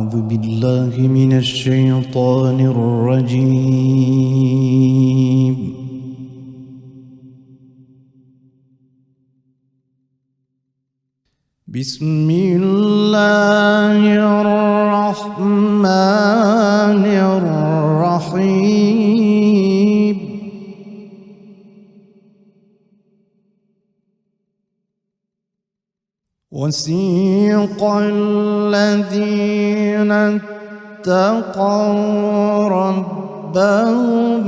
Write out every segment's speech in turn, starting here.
أعوذ بالله من الشيطان الرجيم. بسم الله الرحمن الرحيم. وسيق الذين اتقوا ربهم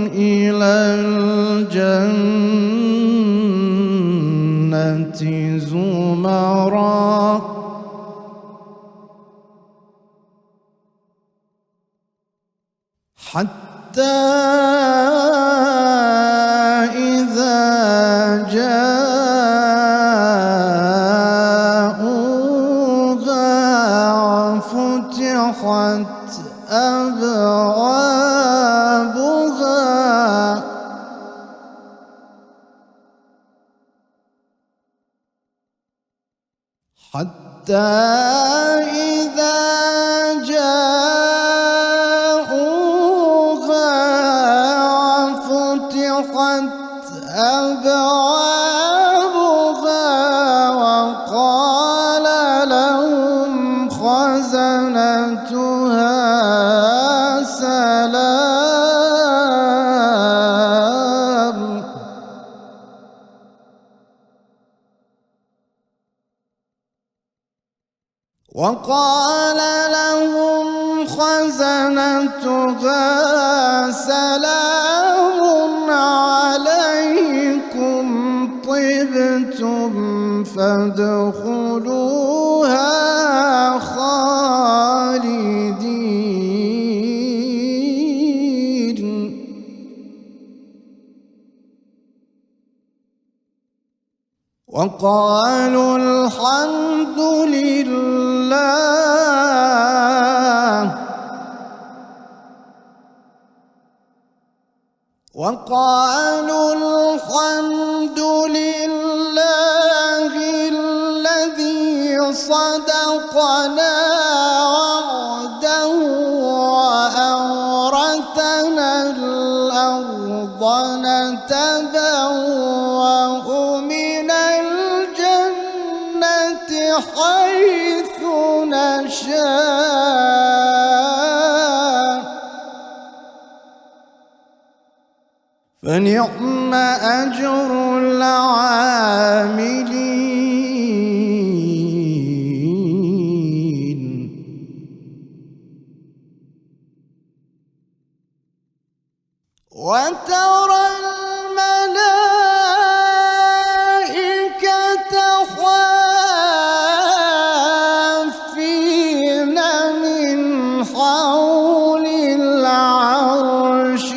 إلى الجنة زمرا حتى إذا فتحت أبوابها حتى إذا جاءوها فتحت أبوابها وقال لهم خزنتها سلام وقال لهم خزنتها سلام عليكم طبتم فادخلوها خالدين وقالوا الحمد لله الذي صدقنا وعده وأورثنا الأرض نتبوأ من الجنة حيث نشاء فنعم أجر العاملين وترى الملائكة حافين من حول العرش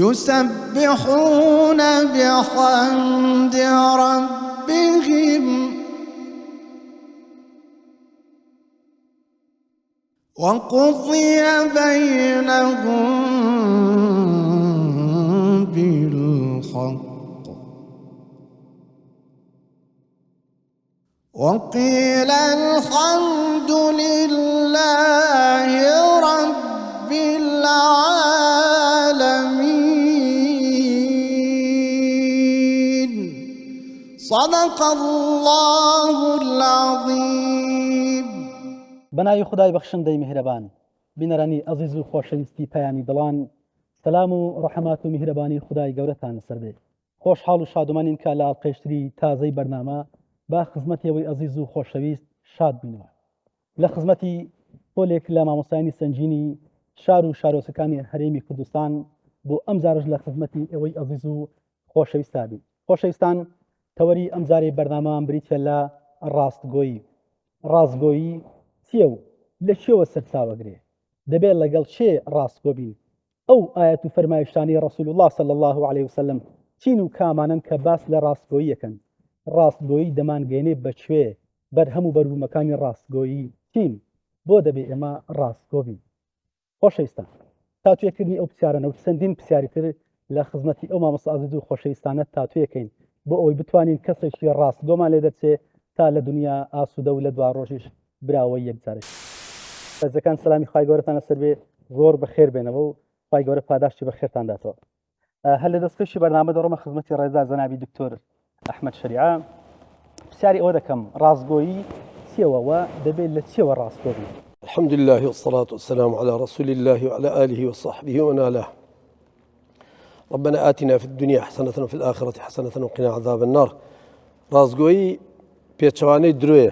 يسبحون بحمد ربهم وقضي بينهم بالحق وقيل الحمد لله رب العالمين. صدق الله العظيم. بەناوی خدای بەخشندەی میهرەبان. بینەرانی ئەزیز و خۆشەویستی پەیامی دڵان، سەلام و ڕەحەمات و میهرەبانی خدای گەورەتان لەسەر بێ. خۆشحاڵ و شادومانین کە لە ئاڵقەیشتری تازەی بەرنامە با خزمەتیەوەی ئەزیز و خۆشەویست شاد بینەوە. لە خزمەتی پۆلێک لە مامۆستایانی سنجینی شار و شارۆچەکانی هەرێمی کوردستان بۆ ئەم جارش لە خزمەتی ئەوەی ئەزیز و خۆشەویستا بین. خۆشەویستان، تەوەری ئەم جارەی بەرنامەمان بریتە لە ڕاستگۆیی. ڕاستگۆیی چییە و لە چێوە سەرچاوەگرێ؟ دەبێت لەگەڵ چێ ڕاستگۆ بین؟ ئەو ئاەت و فەرمایشتانی ڕەسوول الله صلی الله عليه وسلم چین و کامانن کە باس لە ڕاستگۆیی یەکەن؟ ڕاستگۆیی دەمانگەێنێ بەکوێ؟ بەرهەم و بەروومەکانی ڕاستگۆیی چین؟ بۆ دەبێ ئێمە ڕاستگۆ بین؟ خۆشەویستان، تاتوێکردنی ئەو پرسیارانە و چەندین پرسیاری تر لە خزمەتی ئەو مامۆستا ئازیز و خۆشەویستانە تاتوێکەین بۆ ئەوەی بتوانین کەسێکی ڕاست دۆمان لێ دەرچێت تا لە دنیا ئاسوودە و لە دوا ڕۆژیش براوەی یەکجارش. بەزەکان سەلامی خوای گەورەتانە سەر بێ، زۆر بەخێر بێنەوە و خوای گەورە پاداشتی بەخێرتان داتەوە. هەر لە دەستکەشی بەرنامە دەڕۆمە خزمەتی ڕێزا جەنابی دکتۆر ئەحمەد شەریعە. پرسیاری ئەوە دەکەم، ڕاستگۆیی چیەوە و دەبێت لە چیەوە ڕاستگۆ بێت؟ الحمد لله والصلاة والسلام على رسول الله وعلى آله وصحبه ومن والاه. ربنا آتنا في الدنيا حسنة وفي الآخرة حسنة وقنا عذاب النار. رازقوي بيتشواني دروي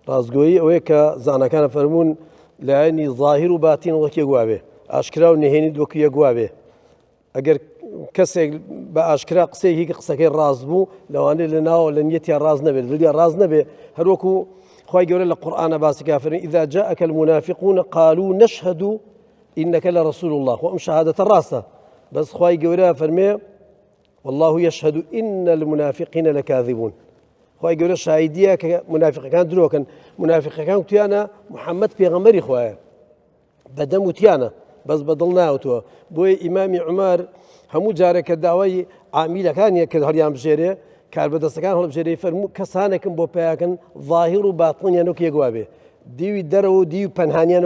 رازقوي أويك زعنا كان فرمون لاني ظاهر وباطن وكي جوابه أشكرا ونهيني دوكي جوابه أجر كسر بأشكرا قصي هيك قصة رازبو لو أنا لنا ولا نيتي الراز نبي بدي الراز نبي هروكو خوي يقول القرآن باس كافر إذا جاءك المنافقون قالوا نشهد إنك لرسول الله وأم شهادة الراسة بس خوي يقول فرمي والله يشهد إن المنافقين لكاذبون خوي يقول الشهيدية كمنافق كان دروك منافق كان تيانا محمد بيغمري خويا بدم تيانا بس بدلنا وتو بوي إمام عمر همو جارك الدعوي عامله كان يكد هريان بجيري كار بدستكان هول بجيري فرمو كسانكم بو بياكن ظاهر وباطن ينوك يجوابه ديو درو ديو پنهانيان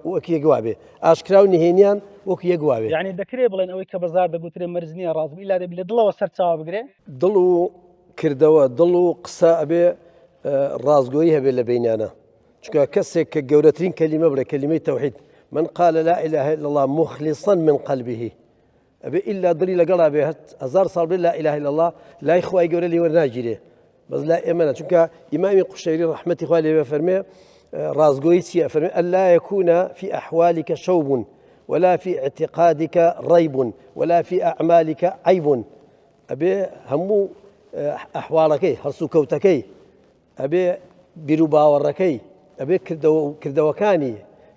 وكي يجوابه اشكراو نهينيان وكي يجوابه يعني دكري بلين اوي كبزار دغوتري مرزنيه رازم الا دبل دلو سرچاو بگري دلو كردوا دلو قصا ابي رازقوي هبه لبينانا شكا كسك جورتين كلمه بلا كلمه توحيد من قال لا اله الا الله مخلصا من قلبه أبي إلا دليل قلبه أزار صار لا إله إلا الله لا إخوة يقول لي ورناجري بس لا إيمانا شنك إمام قشيري رحمة إخواني فرمي رازقويسي فرمي ألا يكون في أحوالك شوب ولا في اعتقادك ريب ولا في أعمالك عيب أبي همو أحوالك هرسو كوتكي أبي برباوركي أبي كردوكاني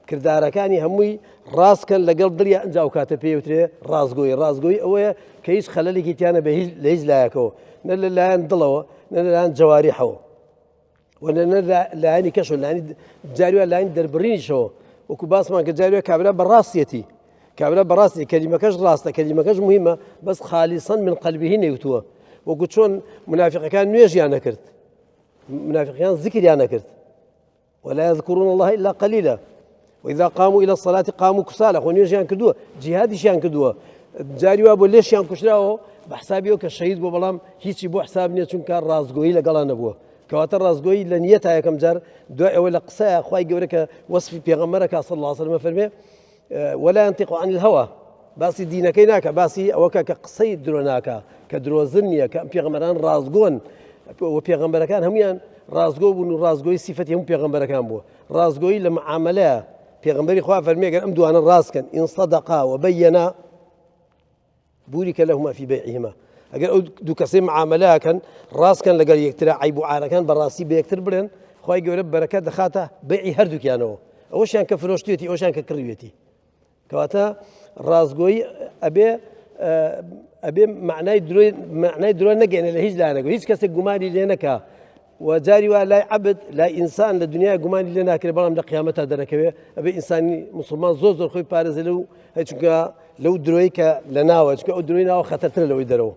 كرداركاني هموي راس كان لقلب دريا انجاو كاتبي وتري رازقوي او كيس خلالي كيتيانا بهيز ليز لاكو نل لا ندلو نل لا جوارحو ونل لا اني كشو لا جاريو لا دربرين شو وكباس ما جاريو كابلا براسيتي كابلا براسي كلمه كاش راسته كلمه كاش مهمه بس خالصا من قلبه نيوتو وقلت شلون منافق كان نيجي انا كرت منافق كان ذكر انا كرت ولا يذكرون الله الا قليلا وإذا قاموا إلى الصلاة قاموا كسالى خوني شان كدوه جهادي شان كدوه جاري وابو ليش شان كشراو بحسابيو كشهيد بو بلام هيك بو حساب نيه چون كان رازقوي لقلانه بو كواتر رازقوي لنيتها كم جار دعاء ولا قصا اخوي يقولك وصف بيغمرك صلى الله عليه وسلم فرمي ولا ينطق عن الهوى باسي دينك هناك باسي اوكا كقصيد دروناك كدروزنيه كبيغمران رازقون وبيغمر كان هميان رازقو بن رازقوي صفتهم بيغمر كان بو رازقوي لمعامله پیغمبری خواه فرمی اگر ام دوانا راست کن ان صدقا و بینا بورك لهما في بيعهما اگر دو کسی معامله کن راست کن لگر یکتر عیب و عاره کن براسی به یکتر برن خواه گوره برکت دخاته بیعی هر دو کیانو اوشان كفروشتيتي اوشان ككريوتي كواتا رازقوي ابي معناي دروي نجي لهيج لانا هيج كسك جمالي لينكا وجاري ولا عبد لا انسان للدنيا جمالي لنا كري برام لقيامتها دركوي ابي انسان مسلمان زوزر خوي بارز لو هيك لو درويك لنا وجك دروينا وخطرتنا لو يدرو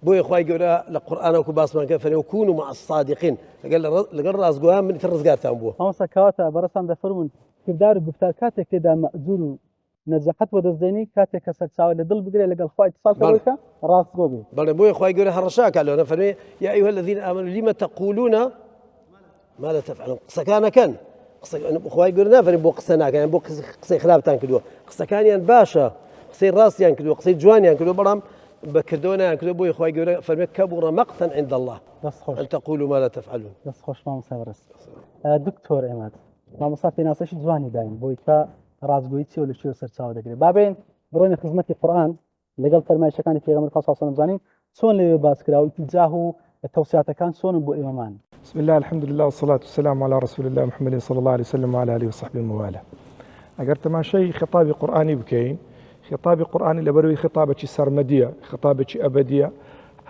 بوي اخوي يقول القران وكباس ما كان فليكونوا مع الصادقين قال رازقوها من الرزقات تنبوه هم سكاوتا برسان دفرمون كردار گفتار كاتك كده مأجور نجحت ودزديني كاتك كسرتاوي لدل بقري لقى الخوي اتصال كويكا راس قوبي بل بوي اخوي يقول هالرشاك قالوا انا فرمي يا ايها الذين امنوا لما تقولون ما لا تفعلون قصكانا كان اخوي يقول نافر بو قصنا كان بو قصي خراب تنكدو قصكان ين باشا قصي راس ينكدو قصي جوان ينكدو برام بكدونا ينكدو بوي اخوي يقول فرمي كبر مقتا عند الله ان تقولوا ما لا تفعلون بس خوش ما مسافرس دكتور عماد ما مصافي ناسش جواني دايم بويكا رازقويتي ولا شو سرچاو دغري بابين بروني خدمتي قران لقل فرمايش كان في غمر خاصه صلى الله عليه وسلم شلون اللي باسكراو اتجاه التوصيات كان شلون بو امامان بسم الله الحمد لله والصلاه والسلام على رسول الله محمد صلى الله عليه وسلم وعلى اله وصحبه ومواله اگر ما شيء خطاب قراني بكين خطاب قراني لبروي خطابه سرمديه خطابه ابديه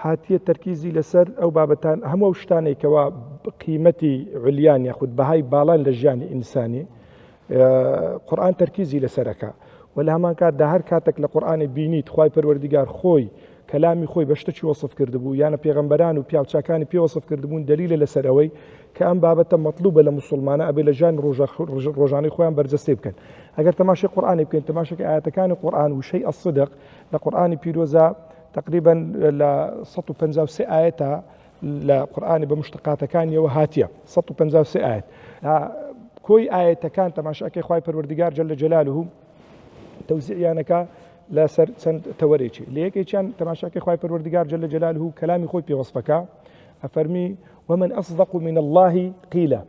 هاتيه تركيزي لسر او بابتان هم وشتاني كوا قيمتي عليان ياخذ بهاي بالان للجاني انساني قرآن تركيزي لسركا ولا هەمان کاتدا هەر کاتێک لە قورئانی بینیت خوای پەروەردیگار خۆی کەلامی خۆی بە شتێکی وەصف کردبوو یانە پێغەمبەران و پیاوچاکانی پێ وەصف کردبوون دلیلە لەسەر ئەوەی کە ئەم بابەتە مەطلوبە لە مسلمانە ئەبێ لە ژیان ڕۆژانەی خۆیان بەرجەستێ بکەن. ئەگەر تەماشای قورئانی بکەین تەماشاکە ئاەتەکانی قورئان و شەی الصدق لە قورئانی پیرۆزە تقریبا لە 153 ئاەتە لە قورئانی بە مشتقاتەکانیەوە هاتیە 153 ئاەت کۆی ئاەتەکان تەماشاکەی خوای پەروەردیگار جەل جەلالوه تەوزیعیانەکە لەسەر چەند تەوەرێکی لە یەکێکیان تەماشاکەی خوای پەروەردیگار جەل جەلالوه کەلامی خۆی پێوەسفەکە ئەفەرمی ومن أصدق من الله قيلا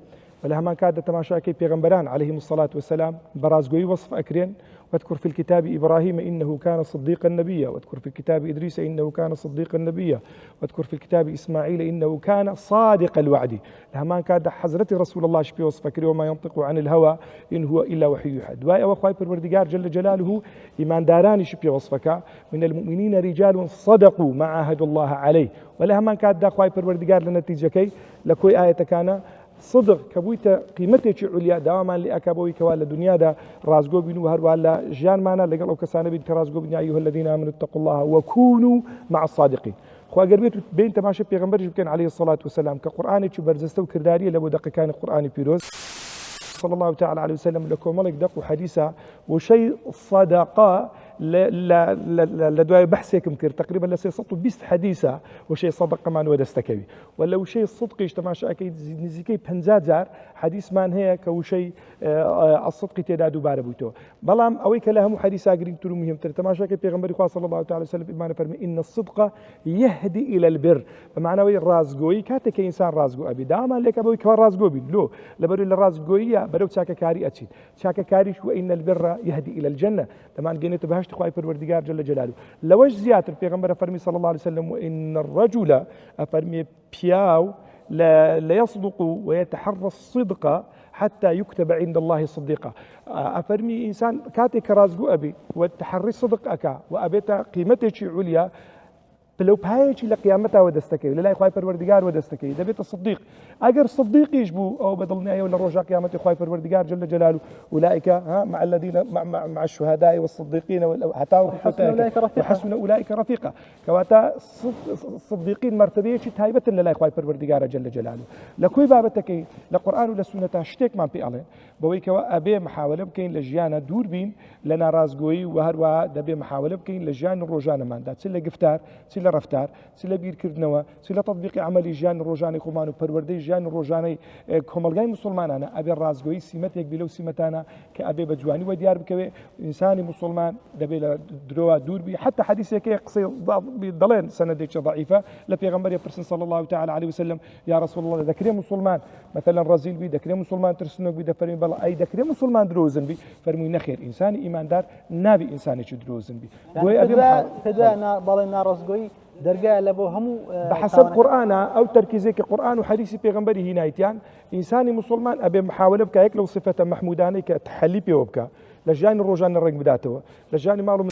ولا همان كاد تماشاكي پیغمبران عليهم الصلاة والسلام برازقوي وصف أكرين واذكر في الكتاب إبراهيم إنه كان صديقا نبيا واذكر في الكتاب إدريس إنه كان صديقا نبيا واذكر في الكتاب إسماعيل إنه كان صادق الوعد همان كاد حضرة رسول الله شبي وصف أكرين وما ينطق عن الهوى إن هو إلا وحي يوحى دواء وخواي پروردگار جل جلاله إيمان داراني شبي وصفك من المؤمنين رجال صدقوا ما عاهدوا الله عليه ولا همان كاد دا خواي پروردگار لنتيجة كي لكوي آية كان صدق كبويت قيمتك عليا دواما لأكابوي كوالا دنيا دا رازقو بينو هروالا جان معنا لقل أو كسانا بين كرازقو بين أيها الذين آمنوا اتقوا الله وكونوا مع الصادقين خو اگر بيت بين تماشى پیغمبر كان عليه الصلاة والسلام كقرآن چو برزستو كرداري لبو دق كان القرآن بيروز صلى الله تعالى عليه وسلم لكم ملك دق حديثا وشيء صدقاء لدواء بحثكم كر تقريبا لسي صوت بيست حديثة وشيء صدق مان ودستكوي ولا وشيء صدق اجتماعش أكيد نزيكي بنزازار حديث مان هي كوشيء الصدق تدادو باربوتو بلام أويك لهم حديث أجرين ترو مهم تماشى كي بيغمبر إخوة صلى الله تعالى وسلم إيمان فرمي إن الصدق يهدي إلى البر بمعنى وي رازقوي كاتك إنسان رازقو أبي داما لك أبوي كوار رازقو بي لو لبرو الرازقوية برو تشاكا كاري أتشين تشاكا كاري شو إن البر يهدي إلى الجنة تمام جينت بهاش تخواي پروردگار جل جلاله لوش زياتر پیغمبر فرمي صلى الله عليه وسلم وإن الرجل أفرمي بياو لا يصدق ويتحرى الصدق حتى يكتب عند الله صديقا أفرمي إنسان كاتي كرازقو أبي والتحري الصدق أكا وأبيتا قيمتك عليا بلو بهايشي لقيامتها ودستكي لله خواي پروردگار ودستكي دبيت الصديق اگر صديق يجبو او بدلني ولا رجع قيامتي خواي پروردگار جل جلاله اولئك مع الذين مع الشهداء والصديقين وحسن اولئك رفيقا كواتا الصديقين مرتبه شي تايبه لله خواي پروردگار جل جلاله لكوي بابتك لقران ولا سنه شتيك ما في الله بوي كوا ابي محاوله بكين لجيانا دور بين لنا رازقوي وهروا دبي محاوله بكين لجيان الروجان مان دات سله گفتار سله رفتار سله بیرکردنەوە سله تطبیقی عملی ژیان ڕۆژانەی خۆمان و پەروەردەی ژیان ڕۆژانەی کۆمەلگای مسلمانانە ئەبێ ڕازگۆیی سیمەتێک بێ لەو سیمەتانە کە ئەبێ بە جوانی وە دیار بکەوێ ئینسانی مسلمان دەبێت لە درۆوە دوور بی حتى حدیثێکی قسەی دەڵێن سەنەدێکی ضعیفە لە پێغەمبەری پرسن صلى الله تعالى عليه وسلم يا رسول الله دەکرێ مسلمان مثلا ڕەزیل بی دەکرێ مسلمان ترسنۆک بی دەفەرمی بەڵێ ئەی دەکرێ مسلمان درۆزن بی فەرمووی نەخێر ئینسانی ئیماندار نابی ئینسانێکی درۆزن بی بەڵێ ناڕازگۆیی درجة لبو همو بحسب قرآن أو تركيزك قرآن وحديث بيغمبري هنايتيان إنساني مسلمان أبي محاولة بك هيك لو صفة محموداني كتحلي بيوبك لجاني الرجان الرقم بداته لجاني معلوم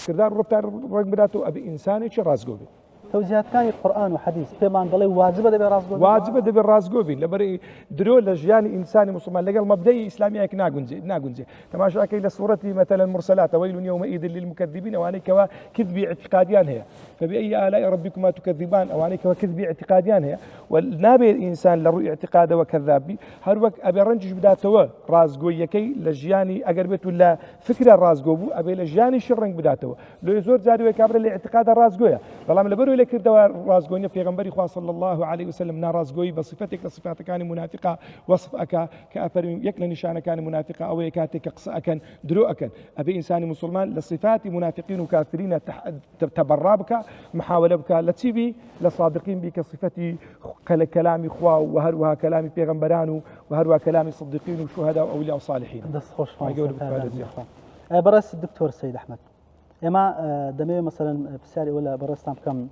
كردار ربطار الرقم بداته أبي إنساني شرازقو بي توجيهات كان القرآن وحديث بمان ضلي واجبة دبي رازقو واجبة دبي رازقو بي لبري درو لجاني إنساني مسلمان لقى المبدئي إسلامي هيك ناقنزي تماشى أكي لسورة مثلا المرسلات ويل يومئذ للمكذبين وأنيك كذبي اعتقاديان هي فبأي آلاء ربكما تكذبان أو أنيك كذبي اعتقاديان هي والنابي الإنسان لرؤي اعتقاده وكذاب هروك أبي رنجش بداته رازقو يكي لجاني أقربت ولا فكرة رازقو بو أبي لجاني شرنج بداته لو يزور زاري وكابر الاعتقاد الرازقويا والله لبرو لك دوا رازقوني في غنبري خواه صلى الله عليه وسلم نا رازقوي بصفتك لصفات كان منافقة وصف أكا كأفر يكل نشان كان منافقة أو يكاتك قصة أكن درو أكن أبي إنسان مسلمان لصفات منافقين وكافرين تبرابك محاولة بك لتسيبي لصادقين بك صفتي كلامي خواه وهروها كلامي في غنبرانو وهروها كلامي صديقين وشهداء وأولياء وصالحين دس خوش برس الدكتور السيد أحمد إما دمي مثلا بساري ولا برستان كم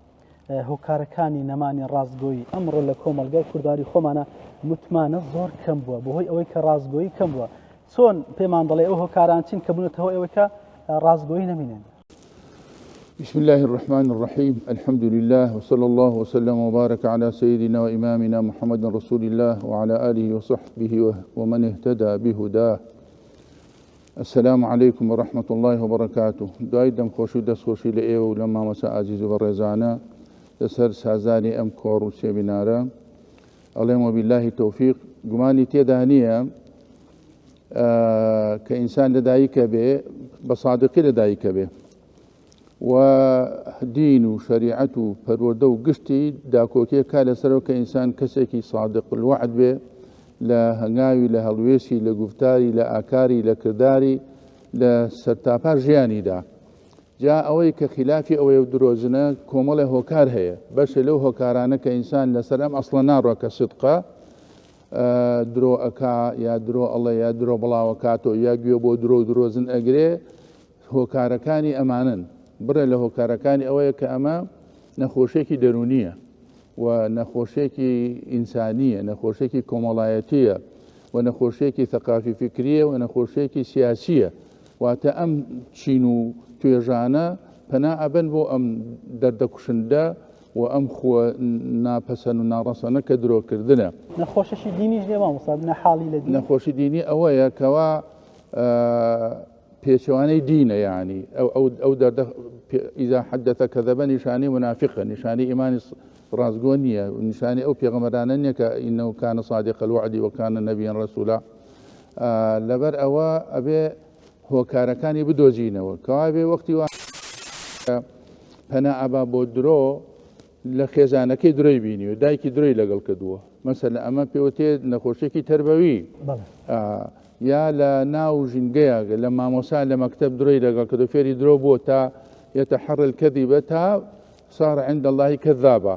هۆکارەکانی نەمانی ڕازگۆیی ئەمڕۆ لە کۆمەلگای کورداری خۆمانە متمانە زۆر کەم بووە بەهۆی ئەوەی کە ڕازگۆیی کەم بووە چۆن پێمان دەڵێ ئەو هۆکاران چین کە بوونەتەوە ئەوەی کە ڕازگۆیی نەمینێن. بسم الله الرحمن الرحيم الحمد لله وصلى الله وسلم وبارك على سيدنا وإمامنا محمد رسول الله وعلى آله وصحبه ومن اهتدى بهداه. السلام عليكم ورحمة الله وبركاته. دوای دەمخۆشی و دەستخۆشی لە ئێوە و لە مامۆستا ئازیز و بەڕێزانە لەسەر سازانی ئەم کۆڕ و سێمینارە ئەڵێم وبیللهی تەوفیق. گومانی تێدا نییە کە ئینسان لەدایکە بێ بە صادقی لەدایکە بێ و دین و شریعەت و پەروەردە و گشتی داکۆکیە کا لەسەرەوە کە ئینسان کەسێکی صادق الوعد بێ لە هەنگاوی لە هەڵوێسی لە گفتاری لە ئاکاری لە کردداری لە سەرتاپا ژیانیدا. جا ئەوەی کە خلافی ئەوەی و درۆزنە کۆمەڵی هۆکار هەیە بەشە لەو هۆکارانە کە ئینسان لەسەر ئەم ئەسڵە ناڕۆ کە سدقە درۆ ئەکا یا درۆ ئەڵێ یا درۆ بڵاوەکاتەوە یا گوێ بۆ درۆ درۆزن ئەگرێ هۆکارەکانی ئەمانن. بڕێ لە هۆکارەکانی ئەوەیە کە ئەمە نەخۆشێکی دەرونیە و نەخۆشێکی ئینسانیە، نەخۆشێکی کۆمەڵایەتیە و نەخۆشێکی ثەقافی فکریە و نەخۆشێکی سیاسیە. واتە ئەم چین و توێژانە پەنا ئەبن بۆ ئەم دەردەکوشندە و ئەم خۆ ناپەسەند و ناڕەسەنە کە درۆکردنە. نەخۆشەشی دینیش لێ مامۆستا نەحاڵی لە دین. نەخۆشی دینی ئەوەیە کەوا پێچەوانەی دینە، یعنی ئەو دەردە ئیزا حەدەثە کەذەبە نیشانی منافقە، نیشانی ئیمانی ڕازگۆ نییە، نیشانی ئەو پێغەمبەرانە نییە کە ئینەهو کانە صادق الوعد وکانە نەبیەن ڕەسوولا. لەبەر ئەوە ئەبێ هۆکارەکانی بدۆزینەوە کەوا بێ وەختی وا پەنا ئەبا بۆ درۆ لە خێزانەکەی درۆی بینی و دایکی درۆی لەگەڵ کردووە. مەسەلە ئەمە پێوتێ نەخۆشێکی تەربەوی یا لە ناو ژینگەیە لە مامۆسا لە مەکتەب درۆی لەگەڵ کردو فێری درۆ بۆ تا يتحرى الكذب تا صار عند الله كذابا.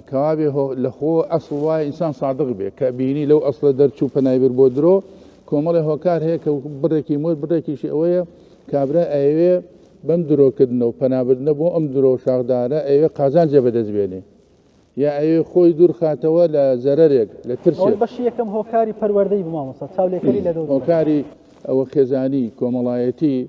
كوابي لخو أصل واي إنسان صادق به كبيني لو أصل درتشو فنايبر بودرو كومله هوكار هيك بركي موت بركي شيء ويا كابرا أيوة بمدرو كدنو فنابر نبو أمدرو شاغدارة أيوة قازان جبدز بيني يا أيوة خوي دور خاتوا لزررك لترشي. أول بشيء كم هوكاري پروردهی بماموسا تاولي كلي لدود. هوكاري أو خزاني كوملايتي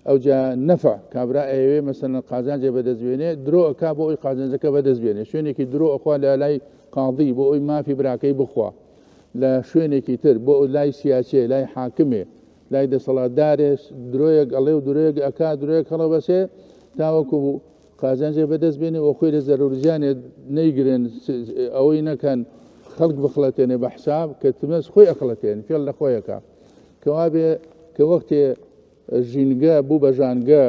أو جا نفع كابرا أيوة مثلا قازان جبدز بيني درو كابو أي قازان زكا بدز بيني شوني كي درو أخوة لاي قاضي بو أي ما في براكي بخوا لا شوني كي تر بو لاي سياسي لاي حاكمي لاي دي صلاة دارس درويق الله درويق أكا درويق خلا بسي تاوكو قازان جبدز بيني وأخوي لزرورجاني نيجرين أوينا كان خلق بخلتين بحساب كتمس خوي أخلتين في الله خويا كوابي كوقت ژینگە بوو بە ژانگە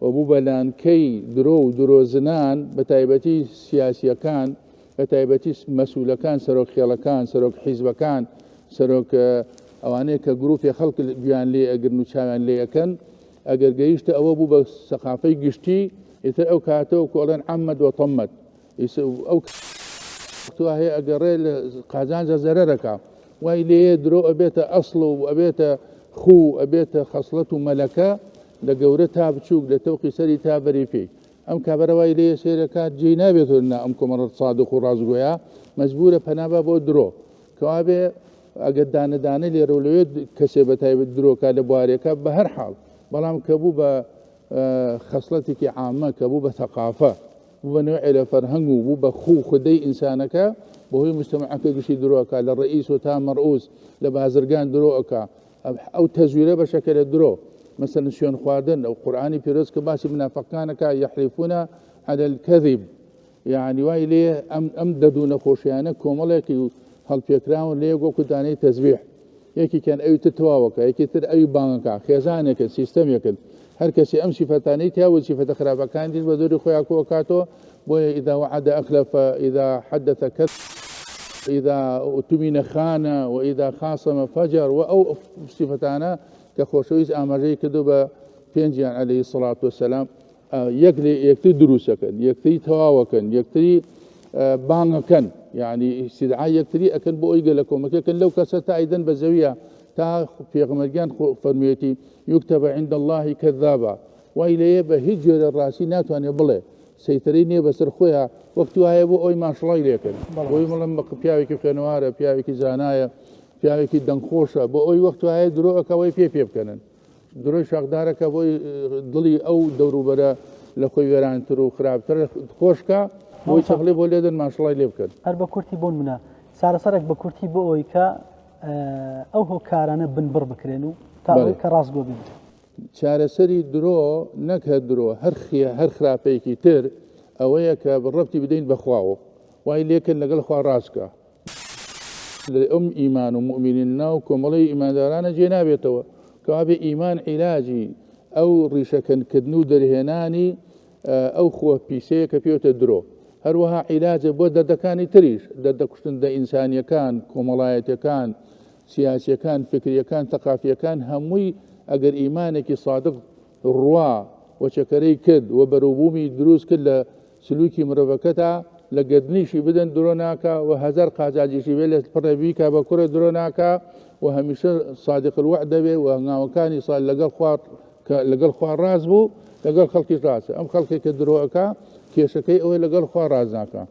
و بوو بە لانکەی درۆ و درۆزنان بە تایبەتی سیاسیەکان بە تایبەتی مەسوولەکان سەرۆک خێڵەکان سەرۆک حیزبەکان سەرۆک ئەوانەیە کە گروپی خەڵک گویان لێ ئەگرن و چاویان لێ ئەەکەن ئەگەر گەیشتە ئەوە بوو بە سەقافەی گشتی ئیتر ئەو کاتەوە کۆڵێن عەمەد و تەمەد ئەو هەیە ئەگەڕێ لە قازانجە زەرەرەکە وای لێ درۆ ئەبێتە ئەسڵ و ئەبێتە خو ئەبێتە خەسڵەت و مەلەکە لە گەورە تا بچووک لە تەوقی سەری تا بەریفی ئەم کابرەوای لێ سێرەکات جێی نابێتنا ئەم کۆمەڵە سادق و ڕازگۆیە مەجبورە پەنابە بۆ درۆ کەوابێ ئەگەر دانەدانە لێرەولەوێت کەسێ بە تایبەت درۆکە لە بوارێکە بە هەر حاڵ بەڵام کە بوو بە خەسڵەتێکی عامە کە بوو بە ثەقافە بوو بە نوێ لە فەرهەنگ و بوو بە خو خودەی ئینسانەکە بەهۆی مجتەمەعەکە گشتی درۆکە لە ڕئیس و تا مەرئوس لە بازرگان درۆکە أو تزويره بشكل درو مثلا شون خواردن أو قرآني في رزق باسي منافقانك يحلفون على الكذب يعني وايلي أمددون خوشيانا كومالك هل فكران ليه جو كداني تسبيح يكي كان أي تتواوك يكي تر أي بانك خزانك سيستمك هر كسي أمشي فتاني تاول صفة خرابة كان دي بدوري خوياكو وكاتو إذا وعد أخلف إذا حدث كذب إذا أؤتمن خان وإذا خاصم فجر أو صفتانا كخوشويز آمرجي كدوب بينجيان عليه الصلاة والسلام يكتي دروسكن يكتي تواوكن يكتي بانكن يعني استدعاء يكتي أكن بوئيق لكم لكن لو كسرت أيضا بزاوية تا في غمرجان فرميتي يكتب عند الله كذابا وإليه بهجر الراسينات وأن يبلي سيتريني بسر خويا وقتها يبو أي ما شاء الله يليكن وي ملم بياوي كيف كنوارة بياوي كي زانايا بياوي كي دنخوشة بو أي وقتها يدرو أكوي في بكنن درو شاقدارك بوي ضلي أو دورو برا لخوي وران ترو خراب تر خوشكا بوي شغلي بولدن ما شاء الله يليكن هرب كورتي بون منا سارة سرك بكورتي بو أي كا أو هو كارانة بنبر بكرينو تاوەی کە ڕاستگۆ بین. چارەسەری درۆ نەک هە درۆ هەر خراپەیەکی تر ئەوەیە کە بڕەتی بدەین بەخواوە وای لێکن لەگەڵ خوا ڕاستکە ئەم ئیمان و مؤمنین ناو کۆمەڵی ئیماندارانە جێ نابێتەوە کەوابێ ئیمان عیلاجی ئەو ڕیشەکەنکردن و دەرهێنانی ئەو خۆ پیسەیە کە پێوتە درۆ هەروەها عیلاجە بۆ دەردەکانی تریش دەردەکوشتنە ئینسانیەکان کۆمەڵایەتەکان سیاسیەکان فکریەکان تەقافیەکان هەمووی ئەگەر ئیمانێکی صادق ڕوا وەچەکەرەی کرد و بەروبوومی دروست کرد لە سلوکی مرۆڤەکەتا لە گردنیشی بدەن درۆ ناکە و هەزار قاجاجیشی بێ لە پڕێبیکە بە کوڕە درۆ ناکە و هەمیشە صادق الوعد دەبێ و هەنگاوەکانی سال لەگەڵ خوا ڕاز بوو لەگەڵ خەڵکی ڕاستە ئەم خەڵکی کە درۆەکە کێشەکەی ئەوەی لەگەڵ خوا ڕاز ناکە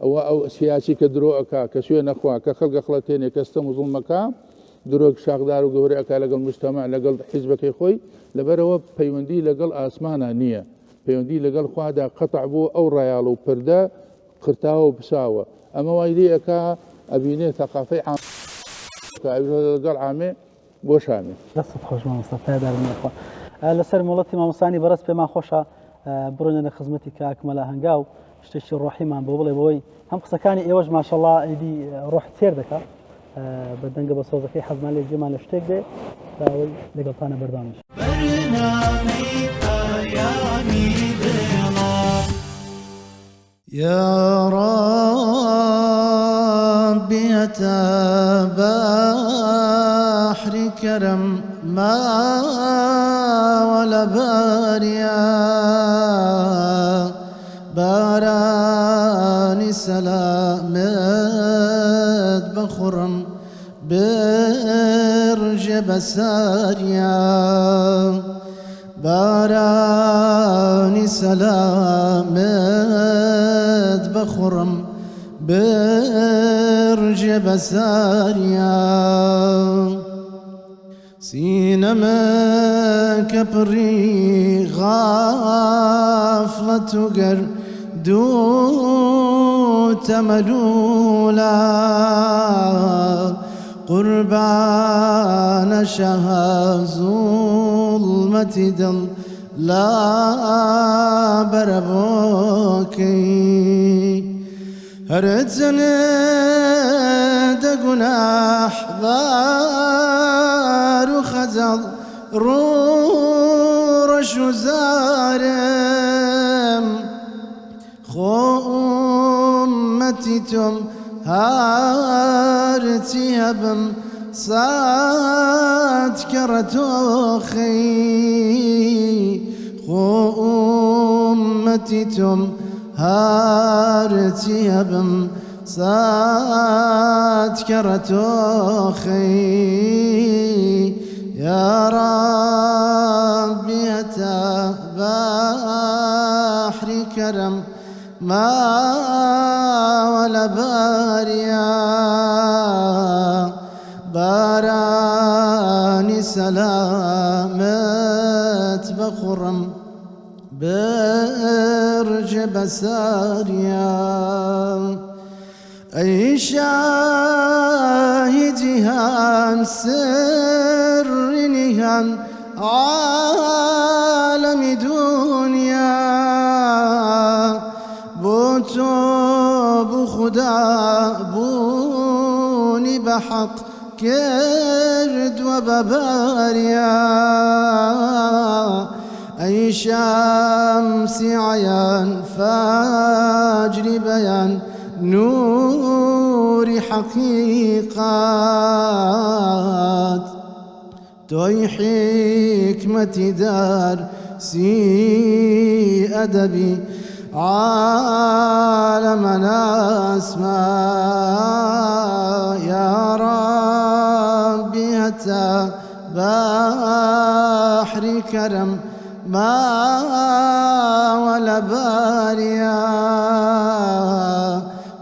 ئەو سیاسی کە درۆەکە کە سوێ نەخوا کە خەڵگە خڵەتێنێ کەستە مزڵمەکە درۆک شاخدار و گەورەی ئەکا لەگەڵ مجتەمع لەگەڵ حیزبەکەی خۆی لەبەرەوە پەیوەندی لەگەڵ ئاسمانە نییە پەیوەندی لەگەڵ خوادا قەتع بوو ئەو ڕایاڵ و پردە قرتاوە و پساوە ئەمە وای لێەکە ئەبینێ تەقافەی لەگەڵ عامێ بۆ شامێ دەست خۆش مامۆستافادارخوا لەسەر مڵەتی مامۆستانی بەڕست پێمان خۆشە بڕۆنە لە خزمەتی کاکمەلا هەنگاو شتێکی ڕۆحیمان بۆ بڵێ بۆی هەم قسەکانی ئێوەش ماشەڵڵا ئیدی ڕۆح تێر دەکات بەدەنگە بە سۆزەکەی حەزمان لێ جێمان لە شتێک دێ داوای لەگەڵتانە بەردامش يا ربي أتى بحر كرم ما ولا باريا باراني سلامت بخرم برج بساريا باراني سلامت بخرم برج بساريا سينما كبري غافلة قردو تملولا قربان شها ظلمة دل لا بربوكي هرتن دقناح ضار وخزل رورش وزارم خمتتم هارتي هبم صاد كرتوخي خمتتم هارتي هبم صاد كرتوخي يا ربي أتى بحر كرم ما ولا باريا باراني سلامت بخرم برج بساريا أي شاهدي هان سر نهان عالم دنيا بوتو بخدا بوني بحق كرد وبباريا أي شمس عيان فجر بيان نور حقيقات توي حكمة دار سي أدبي عالمنا أسماء يا ربي أتى بحر كرم ما ولا باريا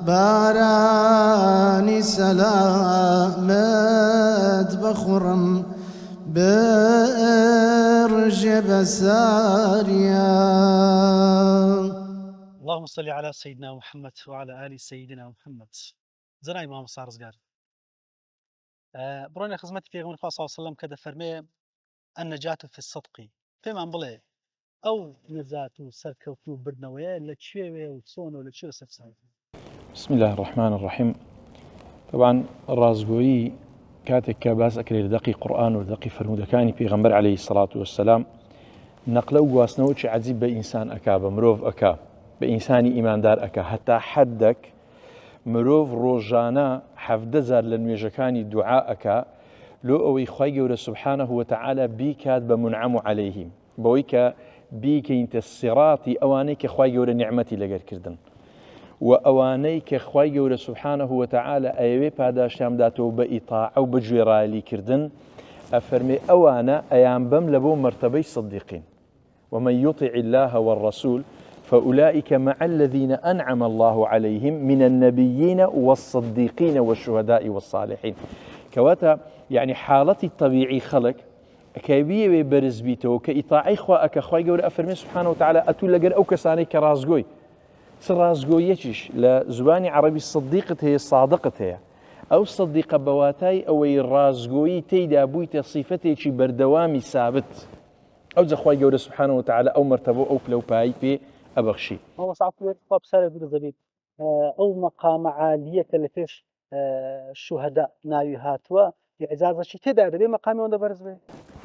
باراني سلامت بخرم برج بساريا. اللهم صل على سيدنا محمد وعلى آل سيدنا محمد. زنای مام سارزگار. بڕۆنە خزمەتی پێغەمبەر خوا صلی الله علیه و سلم کە دەفەرمێ النجاة في الصدق پێمان بڵێ ئەو نەجات و سەرکەوتن و بردنەوەیە لە کوێوێ و چۆن و لە کوێ سەرساوی بسم الله الرحمن الرحيم. طبعا رازقوي كاتك كباس أكل دقي قرآن ودقي فرمودكاني بيغمبر عليه الصلاة والسلام نقله واسنوش عجيب بإنسان أكا بمروف أكا بإنساني إيمان دار أكا حتى حدك مروف روجانا حفظ زار لنويجكاني دعاء أكا لو أوي خواهي سبحانه وتعالى بيكات بمنعم عليهم بويك بيكينت الصراطي أوانيك خواهي نعمتي لقر كردن وأواني كخواي جورا سبحانه وتعالى أيوي باداشتام داتو بإطاعة أو بجويرالي كردن أفرمي أوانا أيام بم لبو مرتبي الصديقين ومن يطع الله والرسول فأولئك مع الذين أنعم الله عليهم من النبيين والصديقين والشهداء والصالحين كواتا يعني حالتي الطبيعي خلق كيبيه برز بيتو كإطاعي خواك خواي جورا أفرمي سبحانه وتعالى أتو لقر أو كساني كرازقوي سرازقويتش لزباني عربي صديقة هي صادقة هي أو صديقة بواتاي أو الرازقوي تيدا بويت صفتي شي بردوامي ثابت أو زخواي جورا سبحانه وتعالى أو مرتبو أو بلو باي بي أبغشي هو صعب طب سالة بزبيب أو مقام عالية اللي فيش الشهداء ناوي هاتوا إعزازة شي تدار بي مقامي وانده برز بي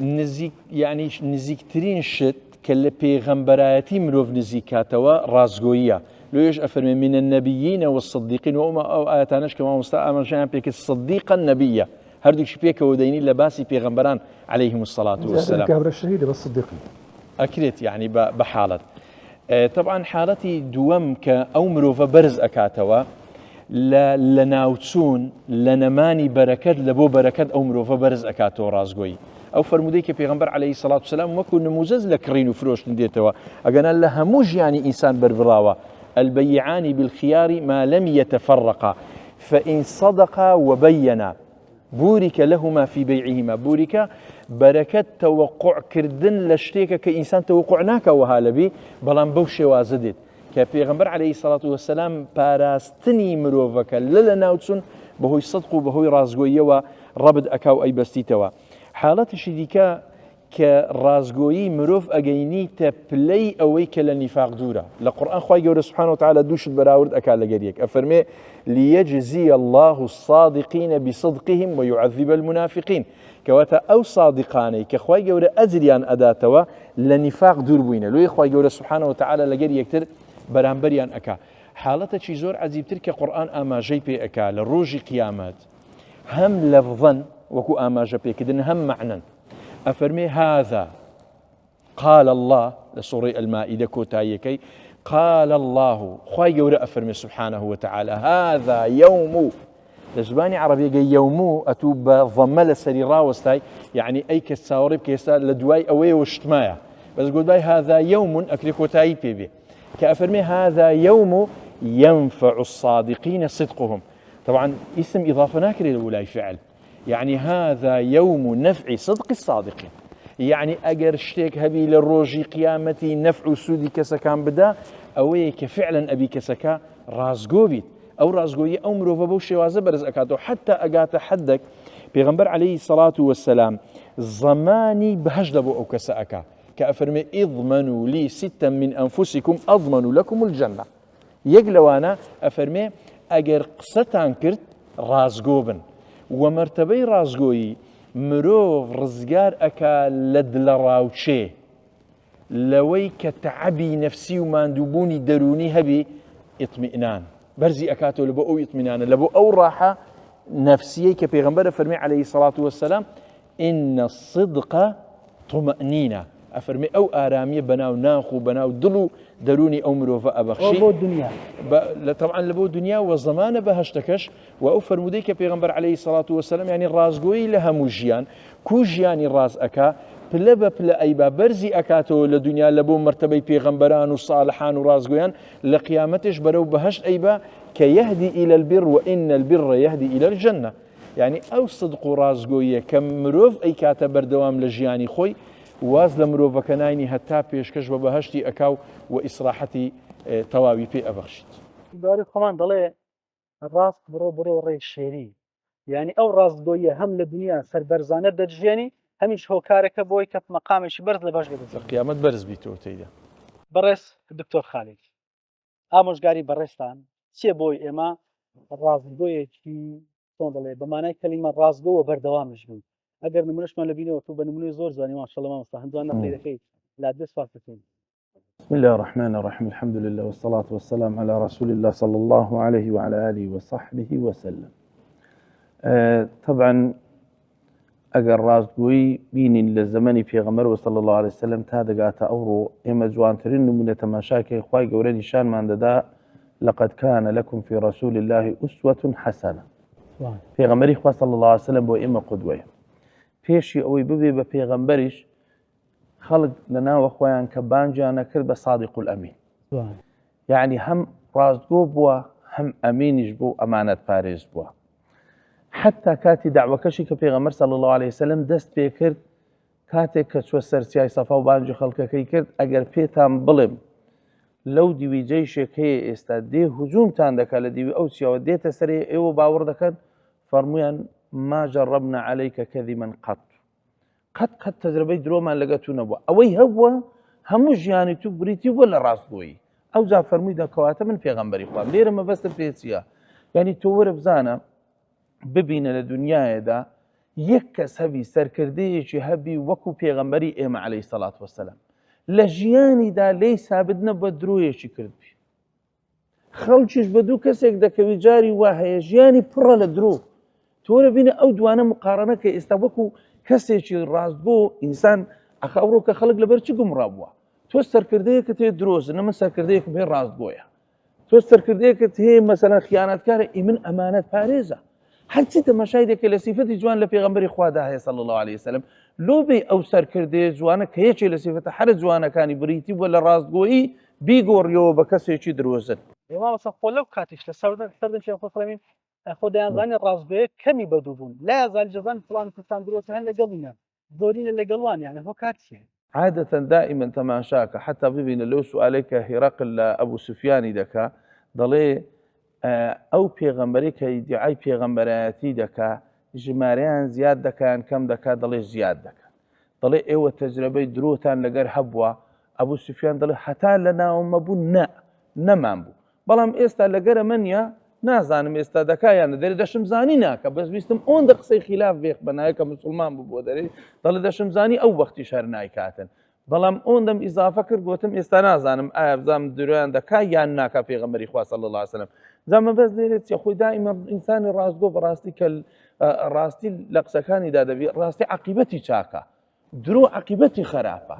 نزيك يعني نزيكترين شت كاللي بيغمبرايتي مروف نزيكاتوا رازقوية ليش أفرمي من النبيين والصديقين وما أو آياتانش كما مستعمل جان بيك الصديق النبية هردوك شبيك وديني لباسي بيغمبران عليهم الصلاة والسلام كابر الشهيد بالصديقين أكيد يعني بحالة طبعا حالتي دوام كأو مروف برز أكاتوا لناوتسون لنماني بركات لبو بركات أو مروف برز أكاتوا رازقوي أو فرموديك بيغمبر عليه الصلاة والسلام وكو نموزز لكرين وفروش نديتوا أقنا لها موج يعني إنسان بربراوة البيعان بالخيار ما لم يتفرقا فإن صدقا وبينا بورك لهما في بيعهما بورك بركة توقع كردن لشتيك كإنسان توقعناك وهالبي بلان بوشي وازدد كبيغمبر عليه الصلاة والسلام باراستني مروفك للناوتسون بهوي صدق وبهوي رازقوية وربد أكاو أي بستيتوا حالة شديكا كرازقوي مروف أجيني تبلي أويك للنفاق دورة لقرآن خواهي جورا سبحانه وتعالى دوش البراورد أكال لقريك أفرمي ليجزي الله الصادقين بصدقهم ويعذب المنافقين كواتا أو صادقاني كخواهي جورا أزريان أداتوا لنفاق دور بوينة لو يخواهي جورا سبحانه وتعالى لقريك تر برانبريان أكا حالة شي زور عزيب ترك قرآن أما جي بي أكا للروج قيامات هم لفظا وكو أما جي بي كدن هم معنى أفرمي هذا قال الله لسورة المائدة كوتايكي قال الله خواهي جورا أفرمي سبحانه وتعالى هذا يوم لزباني عربي يومو أتوب ضمل سريرا وستاي يعني أي كساوري بكيسا لدواي أوي وشتمايا بس قول باي هذا يوم أكلي كوتاي بيبي كأفرمي هذا يوم ينفع الصادقين صدقهم طبعا اسم إضافة ناكري لولاي فعل يعني هذا يوم نفع صدق الصادقين يعني أجر شتيك هبي للروجي قيامتي نفع سودي كسكان بدا أويك فعلا أبي كسكا رازقوبيت أو رازقوية أو مروفة بوشي وازبرز أكاتو حتى أقات حدك بيغمبر عليه الصلاة والسلام زماني بهجدبو أو كسأكا كأفرمي اضمنوا لي 6 من أنفسكم أضمن لكم الجنة يقلوانا أفرمي أجر قصتان كرت رازقوبن ومرتبي رازقوي مروف رزقار أكا لدلراوشي لوي كتعبي نفسي وماندوبوني دروني هبي اطمئنان برزي أكاتو لبو أو اطمئنان لبو أو راحة نفسية كبيغمبر فرمي عليه الصلاة والسلام إن الصدق طمأنينة أفرمي أو آرامية بناو ناخو بناو دلو دروني أو مروفة أبخشي لبو الدنيا طبعا لبو دنيا وزمان بهشتكش وأفر مديك بيغمبر عليه الصلاة والسلام يعني الرازقوي لها مجيان كو جياني الراز أكا بلبا بلا أيبا برزي أكاتو لدنيا لبو مرتبي بيغمبران وصالحان ورازقويان لقيامتش برو بهشت أيبا كيهدي إلى البر وإن البر يهدي إلى الجنة يعني أو صدق رازقوية كم مروف أي كاتبر دوام لجياني خوي واز لمروفة كنايني هتا بيشكش ببهشتي أكاو وإصراحتي تواوي بي أبخشت داري خمان ضلي الراس برو ري الشيري يعني أو راس دوية هم للدنيا سربرزانة دجياني هەمیش هۆکارێکە بۆی کە مەقامێکی بەرز لە باش لە بێت قیامەت بەرز بیتەوە تێیدا. بەڕێز دکتۆر خالید ئامۆژگاری بەڕێستان چیە بۆی ئێمە ڕازگۆیەکی چۆن دەڵێ بەمانای کەلیمە ڕازگۆوە بەردەوامش بوون ئەگەر نمونەشمان لە بینەوە تو بە نمونەی زۆر جوانی ماشەڵڵا مامۆستا هەندوان نەقلی دەکەیت لا دەست سپاس دەکەین. بسم الله الرحمن الرحيم الحمد لله والصلاة والسلام على رسول الله صلى الله عليه وعلى آله وصحبه وسلم. طبعا اگر راستگویی بینین لە زمانی پێغەمبەر صلی الله عليه وسلم تا دەگاتە ئەوڕۆ ئێمە جوانترین نمونە تەماشاکەی خوای گەورە نیشانمان دەدا لقد كان لكم في رسول الله أسوة حسنة. پێغەمبەری خوا صلی الله عليه وسلم بۆ ئێمە قودوەیە. پێشی ئەوەی ببێ بە پێغەمبەریش خەڵک لە ناوە خۆیان کە بانجیان نەکرد بە صادق الأمین. یعنی هەم ڕاستگۆ بووە هەم ئەمینیش بوو ئەمانەت پارێز بووە. حتى کاتی دعوەکەشی کە پێغەمبەر صلی الله عليه وسلم دەست پێ کرد کاتێک کە چوە سەر چیای سەفا و بانجی خەڵکەکەی کرد ئەگەر پێتان بڵێم لەو دیوی جەیشێک هەیە ئێستا دێ هجوومتان دەکات لە دیوی ئەو چیاوە دێتە سەرێ ئێوە باوەڕ دەکەن فەرمویان ما جەڕەبنا عەلەیکە کەذیبا قەت تەجربەی درۆمان لەگەتو نەبووە ئەوەی هەبووە هەموو ژیانی تو بریتی بووە لە ڕاستگۆیی ئەو جا فەرمووی دەکەواتە من پێغەمبەری خوام لێرە مەبەستم پێ چییە یعنی تۆ وەرە بزانە ببینە لە دنیاەدا یەک کەس هەبی سەرکردەیەکی هەبی وەکو پێغەمبەری ئێمە عەلەیهی سەڵات وەسەلام لە ژیانیدا لێی سابت نەبووە درۆیەکی کردبی خەڵکیش بە دوو کەسێک دەکەوی جاری وا هەیە ژیانی پڕە لە درۆ تۆ وەرە بینە ئەو دوانە مقارەنەکە ئێستا وەکو کەسێکی ڕاستگۆ ئینسان ئەخە ئەوڕۆ کە خەڵک لەبەر چ گومڕابووە تۆ سەرکردەیەکت هەیە درۆزن ئەمە سەرکردەیەکم هەیە ڕاستگۆیە تۆ سەرکردەیەکت هەیە مەسەلەن خیانەتکارە ئیمن ئەمانەت پارێزە هەرچی تەماشای دەکە لە سیفەتی جوان لە پێغەمبەری خوادا هەیە صلی الله عليه وسلم لۆ بێ ئەو سەرکردەیە جوانە کە یەکێ لە سیفەتە هەر جوانەکانی بریتی بووە لە ڕاستگۆیی بیگۆڕیەوە بە کەسێکی درۆزن مامۆستا خۆ لەو کاتیش لە سەردەم پێ خۆ فەرمین خۆ دەیانزانانی ڕاستگۆیە کەمی بەدوو بوون لا یازال جەزان فڵان کوردستان درۆزە هەن لەگەڵینە زۆرینە لەگەڵوان یانە هۆ کاتیە عادة دائما تماشاك حتى ببين لو سؤالك هرقل أبو سفيان دكا ضلي ئەو پێغەمبەری کە ئیدعای پێغەمبەرایەتی دەکا ژمارەیان زیاد دەکەن کەم دەکات دەڵێ زیاد دەکەن دەڵێ ئێوە تەجربەی درۆتان لەگەر هەبووە ئەبوو سوفیان دەڵێ هەتا لە ناومە بوو نەمان بوو بەڵام ئێستا لەگەرە منە نازانم ئێستا دەکایانە دەرێ دەشم زانی ناکە بەس ویستم ئەوەندە قسەی خلاف بێخ بەنایە کە موسڵمان بوو بۆ دەرێ دەڵێ دەشم زانی ئەو وەختی شەر نایکاتن بەڵام ئەوەندەم ئیزافە کرد گوتم ئێستا نازانم ئایا بزانم درۆیان دەکا یان ناکە پێغەمبەری خوا صلی الله عليه وسلم زەمە بەس لێرێت خۆی دائیمە ئینسانی ڕاستگۆ بەڕاستی کە ڕاستی لە قسەکانیدا دەبێت ڕاستی عەقیبەتی چاکە درۆ عەقیبەتی خراپە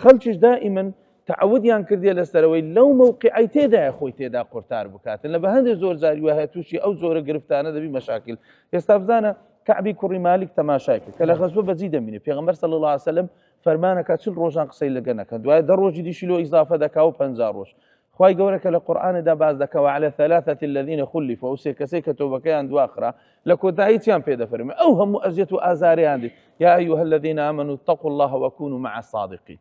خەڵکیش دائیمەن تعودیان کردیە لەسەرەوەی لەو مەوقیعەی تێدایە خۆی تێدا قورتار بکاتن لە بە هەندێک زۆر جاری وایە تووشی ئەو زۆرە گرفتانە دەبی مەشاکل ئێستا بزانە کەعبی کوڕی مالیک تەماشای کرد کە لە غەزوە بەجی دەمینێ پێغەمبەر صلی الله عليه وسلم فەرمانەکە چل ڕۆژان قسەی لەگە نەکەن دوایە 10 ڕۆژی دیشی لۆ ئیزافە دەکا و 50 ڕۆژ خوای گەورەکە لە قورئاندا باز دەکەوە على ثلاثة الذين خلفوا ئەو سێ کەسەی کە تۆبەکەیان دواخرا لە کۆتایییان پێدەفەرمێ ئەو هەموو ئەزیەت و ئازاریان دی یا ئەیها الذين آمنوا اتقوا الله وكونوا مع الصادقين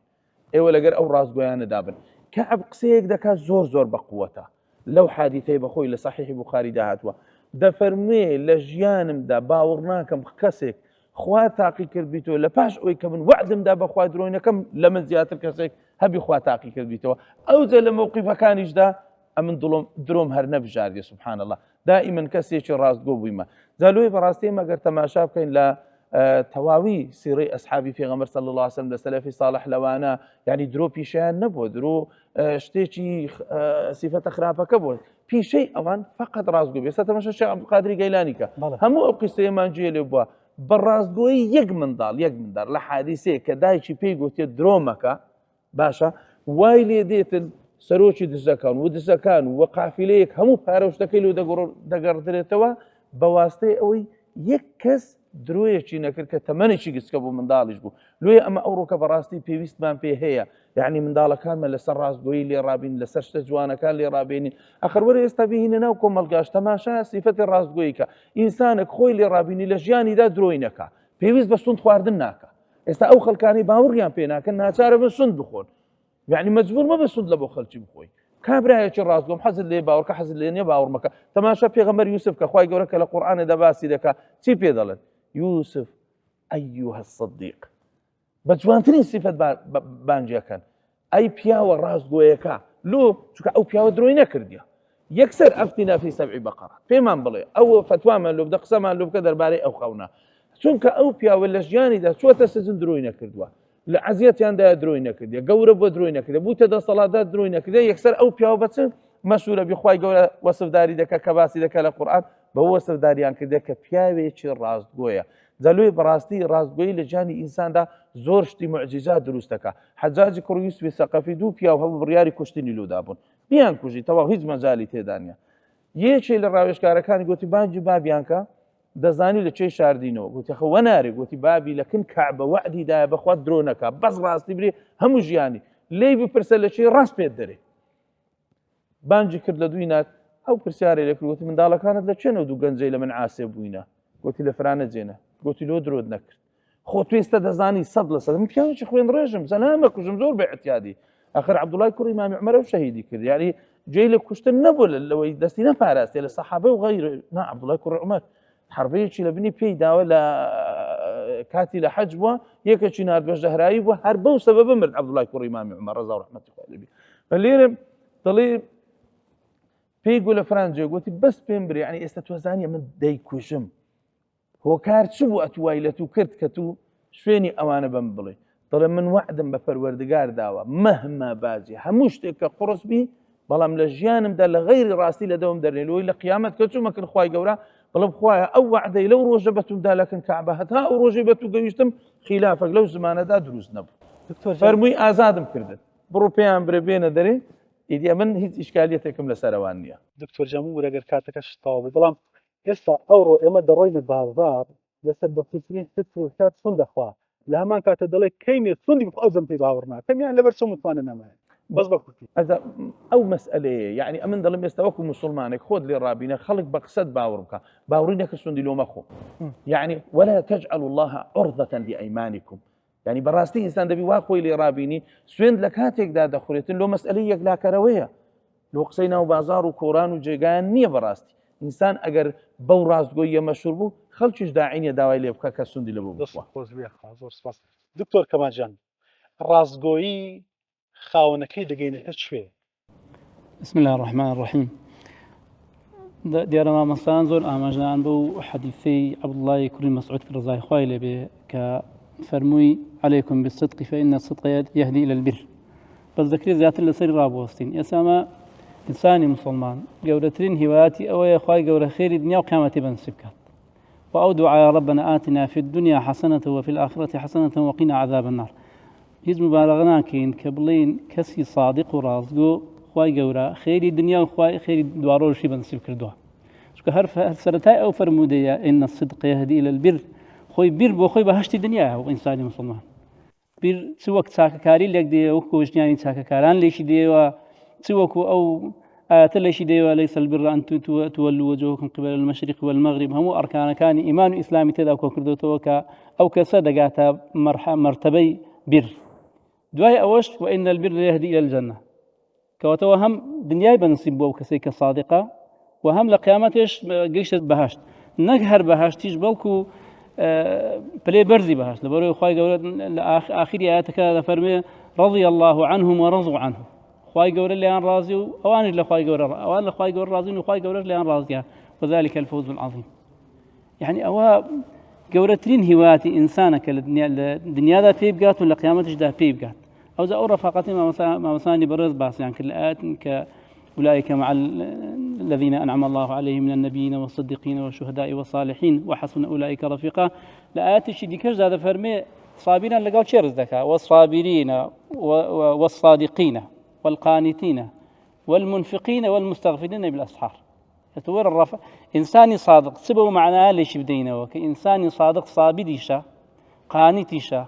ئێوە لەگەر ئەو ڕاستگۆیانەدا بن کەعب قسەیەک دەکات زۆر بەقووەتە لەو حادیثەی بەخۆی لە صحیحی بوخاری داهاتوە دەفەرمێ لە ژیانمدا باوەڕ ناکەم کەسێک خوا تاقی کرد بیتەوە لە پاش ئەوەی کە من وعدمدا بەخوا درۆینەکەم لە من زیاتر کەسێک هەبی خوا تاقی کرد بیتەوە ئەوجا لە موقیفەکانیشدا ئەمن درۆم هەر نەبژاردێ سبحان الله دائیمەن کەسێکی ڕاستگۆ بوویمە جالۆی بەڕاستی مەگەر تەماشا بکەین لە تەواوی سیرەی ئەسحابی پێغەمبەر صلی الله عليه وسلم لە سەلەفی صالح لەوانە یعنی درۆ پیشیان نەبووە درۆ شتێکی سیفەتە خراپەکە بوو پیشەی ئەوان فقط ڕاستگۆ بێ ئێستا تەماشا شێخ عەبدولقادری گەیلانیکە هەموو ئەو قیسەیەمان گوێ لێ بووە بەڕاستگۆیی یەک منداڵ لە حادیسەیە کە دایکی پێی گوتێت درۆمەکە باشە وای لێ دێتن سەرۆکی دزەکان و دزەکان و قافیلەیەک هەموو پارە شتەکەی لێ دەگەڕدرێتەوە بە واستەی ئەوەی یەک کەس درۆیەکی نەکرد کە تەمەنێکی گچکە بوو منداڵیش بوو لێ ئەمە ئەوڕۆکە بەڕاستی پێویستمان پێ هەیە یعنی منداڵەکانمە لەسەر ڕاستگۆیی لێڕابین لەسەر شتە جوانەکان لێڕابێنین ئەخر وەرە ئێستا بهینە ناو کۆمەڵگاش تەماشا سیفەتی ڕاستگۆییکە ئینسانێک خۆی لێڕابینی لە ژیانیدا درۆی نەکا پێویست بە سوند خواردن ناکە ئێستا ئەو خەڵکانی باوەڕیان پێ ناکەن ناچارە بە سوند بخۆن یعنی مەجبور مەبە سوند لە بۆ خەڵکی بخۆی کابرایەکی ڕاستگۆم حەزت لێ باوەڕکە حەزت لێ نییە باوەڕ مەکە تەماشا پێغەمبەر یوسف کە خوای گەورە کە لە قورئانێدا باسی دەکا چی پێ دەڵێن یوسف ئەیوهە الصدیق بە جوانترین سیفەت بانجیەکەن ئەی پیاوە ڕاستگۆیەکە لۆ چونکە ئەو پیاوە درۆی نەکردیە یەکسەر ئەفتینا فی سەبعی بەقەرە پێمان بڵێ ئەو فتوامان لۆ بدە قسەمان لۆ بکە دەربارەی ئەو خەونە چونکە ئەو پیاوە لە ژیانیدا چووەتە سجن درۆی نەکردووە لە عەزیەتیاندایە درۆی نەکردیە گەورە بۆ درۆی نەکردە بووتە دەسەڵاتدا درۆی نەکردە یەکسەر ئەو پیاوە بەچن مەشهورە بخوای گەورە وەسفداری دەکە کە باسی دەکە لە قورئان بە وەسفداریان کردە کە پیاوێکی ڕاستگۆیە جەلوی بەڕاستی ڕاستگۆیی لە جیانی ئینساندا زۆر شتی معجزات دروست دەکا حەجاجی کوڕی یوسفی سەقەفی دوو پیاو هەبوو بڕیاری کوشتنی لۆدا بوون بیان کوژی تەواو هیچ مەجالی تێدا نیە یەکێ لە ڕاوێژکارەکانی گوتی بانگی بابیان کە دەزانی لە چێ شاردینەوە گوتی خەوە نارێ گوتی بابی لەکن کەعبە وەعدی دایە بەخوا درۆ نەکا بەس ڕاستی برێ هەموو ژیانی لێی بپرسە لە چێ ڕاست پێت دەرێ بانگی کرد لە دوی نات ئەو پرسیارێ لەکرد گوتی منداڵەکانت لە چێنە دوو گەنجەی لە من عاسێ بووینە گوتی لە فرانە جێنە گوتی لۆ درۆت نەکرد خۆ توێستە دەزانی 100% من پیاوێکی خوێن ڕێژم زەنامە کوژم زۆر بە احتیادی ئاخر عەبدوڵای کوڕی ئیمامی عومەرە و شەهیدی کرد یعنی جێی لە کوشتن نەبوو لەوەی دەستی نەپاراستێ لە سەحابە و غەیرە نا عەبدوڵای کوڕی عومەر حربەیەکی لە بنی پێی داوە لە کاتی لە حەج بووە یەکێکی نارد بە ژەهرایی بووە هەر بەو سەبەبە مرد عەبدوڵای کوڕی ئیمامی عومەر ڕەزا و ڕەحمەتی خوای لێبێ لێرە دەڵێ پێی گوو لە فرانجێ گوتی بەس پێم برێ یعنی ئێستا تۆزانیە من دەیکوژم هۆکار چ بوو ئەتوای لە تو کرد کە تو شوێنی ئەوانە بەم بڵێ دەڵێ من وعدم بە پەروەردگار داوە مەهما بازی هەموو شتێک کە قوڕس بی بەڵام لە ژیانمدا لە غەیری ڕاستی لە دەوم دەرنێ لەوەی لە قیامەت کە چوومە کرد خوای گەورە بەڵام خوایە ئەو وعدەی لەو ڕۆژە بەتومدا لەکن کەعبە هەتا ئەو ڕۆژەی بە تو گەویشتم خلافەک لەو زمانەدا دروست نەبوو فەرمووی ئازادم کردن بڕۆ پێیان برێ بێنە دەرێ ئیدیا من هیچ ئیشکالیەتێکم لەسەرەوان نییە دکتۆر جەموو وەرەگەر کاتەکەش تەواو بێ بەڵام ئێستا ئەوڕۆ ئێمە دەڕۆینە بازار لەسەر بەفیترین ست و شات سون دەخوا لە هەمان کاتە دەڵێ کەیمێ سوندی ئەوزم پێی باوەڕ ناکەم کەمیان لەبەر چۆن متوانە نەمایە بەس بە کورتی ئەو مەسئلەیە یعنی ئەمن دەڵێم ئێستا وەکو موسڵمانێک خۆت لێ ڕابینە خەڵک بە قسەت باوەڕ بکە باوەڕی نەکرد سوندی لۆ مەخۆ یعنی ولا تجعلوا الله عرضة لأيمانكم يعني بەڕاستی ئینسان دەبی وا خۆی لێ ڕابینی سوێند لە کاتێکدا دەخورێتن لۆ مەسئلەی یەکلاکەرەوەیە لۆ قسەی ناو بازار و کۆران و جێگایان نییە بەڕاستی ئینسان ئەگەر بەو ڕاستگۆیە مەشهور بوو خەڵکیش داعینە داوای لێ بکە کە سوندی لە بوو زۆر سپاس دکتۆر کەمالجان ڕاستگۆیی خاوەنەکەی دەگەینێتە کوێ بسم الله الرحمن الرحيم دیارە مامەستان زۆر ئاماژەیان بۆ حەدیثەی عەبدوڵای کوڕی مەسعود ڕزای خوای لێبێ کە فەرمووی عليكم بالصدق فإن الصدق يهدي إلى البر بەس دەکرێت زیاتر لەسەری ڕابوەستین ئێسامە ئینسانی مسلمان گەورەترین هیوایەتی ئەوەیە خوای گەورە خێری دنیا و قیامەتی بەنسیب بکات وأو دعاء ربنا آتنا في الدنيا حسنة وفي الآخرة حسنة وقنا عذاب النار هیچ مبالغە ناکەین کە بڵێن کەسی صادق و ڕاستگۆ خوای گەورە خێری دنیا و خوای خێری دواڕۆژی بەنسیب کردووە چونکە هەر سەرەتای ئەو فەرمودەیە إن الصدق يهدي إلى البر خۆی بیر بۆ خۆی بەهەشتی دنیایە و ئینسانی مسلمان بیر چ وەک چاکەکاری لێک دێوە وەکو ژنیانی چاکەکاران لێشی دێوە چ وەکو ئەو ئاەتە لێشی دێوە لەیس البر أن تولوا وجوهكم قبل المشرق والمغرب هەموو ئەرکانەکانی ئیمان و ئیسلامی تێدا کۆ کردوتەوە کە ئەو کەسە دەگاتە مەرتەبەی بیر دوای ئەوەش وإن البر يهدي إلى الجنة کەواتەوە هەم دنیای بەنسیب بووە ئەو کەسێک کە صادقە و هەم لە قیامەتێش گەیشتە بەهەشت نەک هەر بەهەشتیش بەڵکو پلێ بەرزی بەهەشت لەبەرەوەی خوای گەورە لە ئاخری ئاەتەکە دەفەرمێ رضي الله عنهم ورضوا عنه خوای گەورە لێیان ڕازی و ئەوانش لە خوای گەورە ئەوان لە خوای گەورە ڕازین و خوای گەورەش لێیان ڕازیە وذلك الفوز العظيم يعني ئەوە گەورەترین هیوایەتی ئینسانە کە لە دنیادا پێی بگات و لە قیامەتیشدا پێی بگات ئەوجا ئەو ڕەفاقەتی مامەسانی بەڕێز باسییان کرد لە ئاەت کە أولئك مع الذين أنعم الله عليهم من النبيين والصديقين والشهداء والصالحين وحسن أولئك رفيقا لآيات الشدي كش هذا فرمي صابرين لقوا شيرز ذكا والصابرين والصادقين والقانتين والمنفقين والمستغفرين بالأسحار يتور الرفع إنساني صادق سبب معناه ليش بدينه وكإنساني صادق صابديشا قانتيشا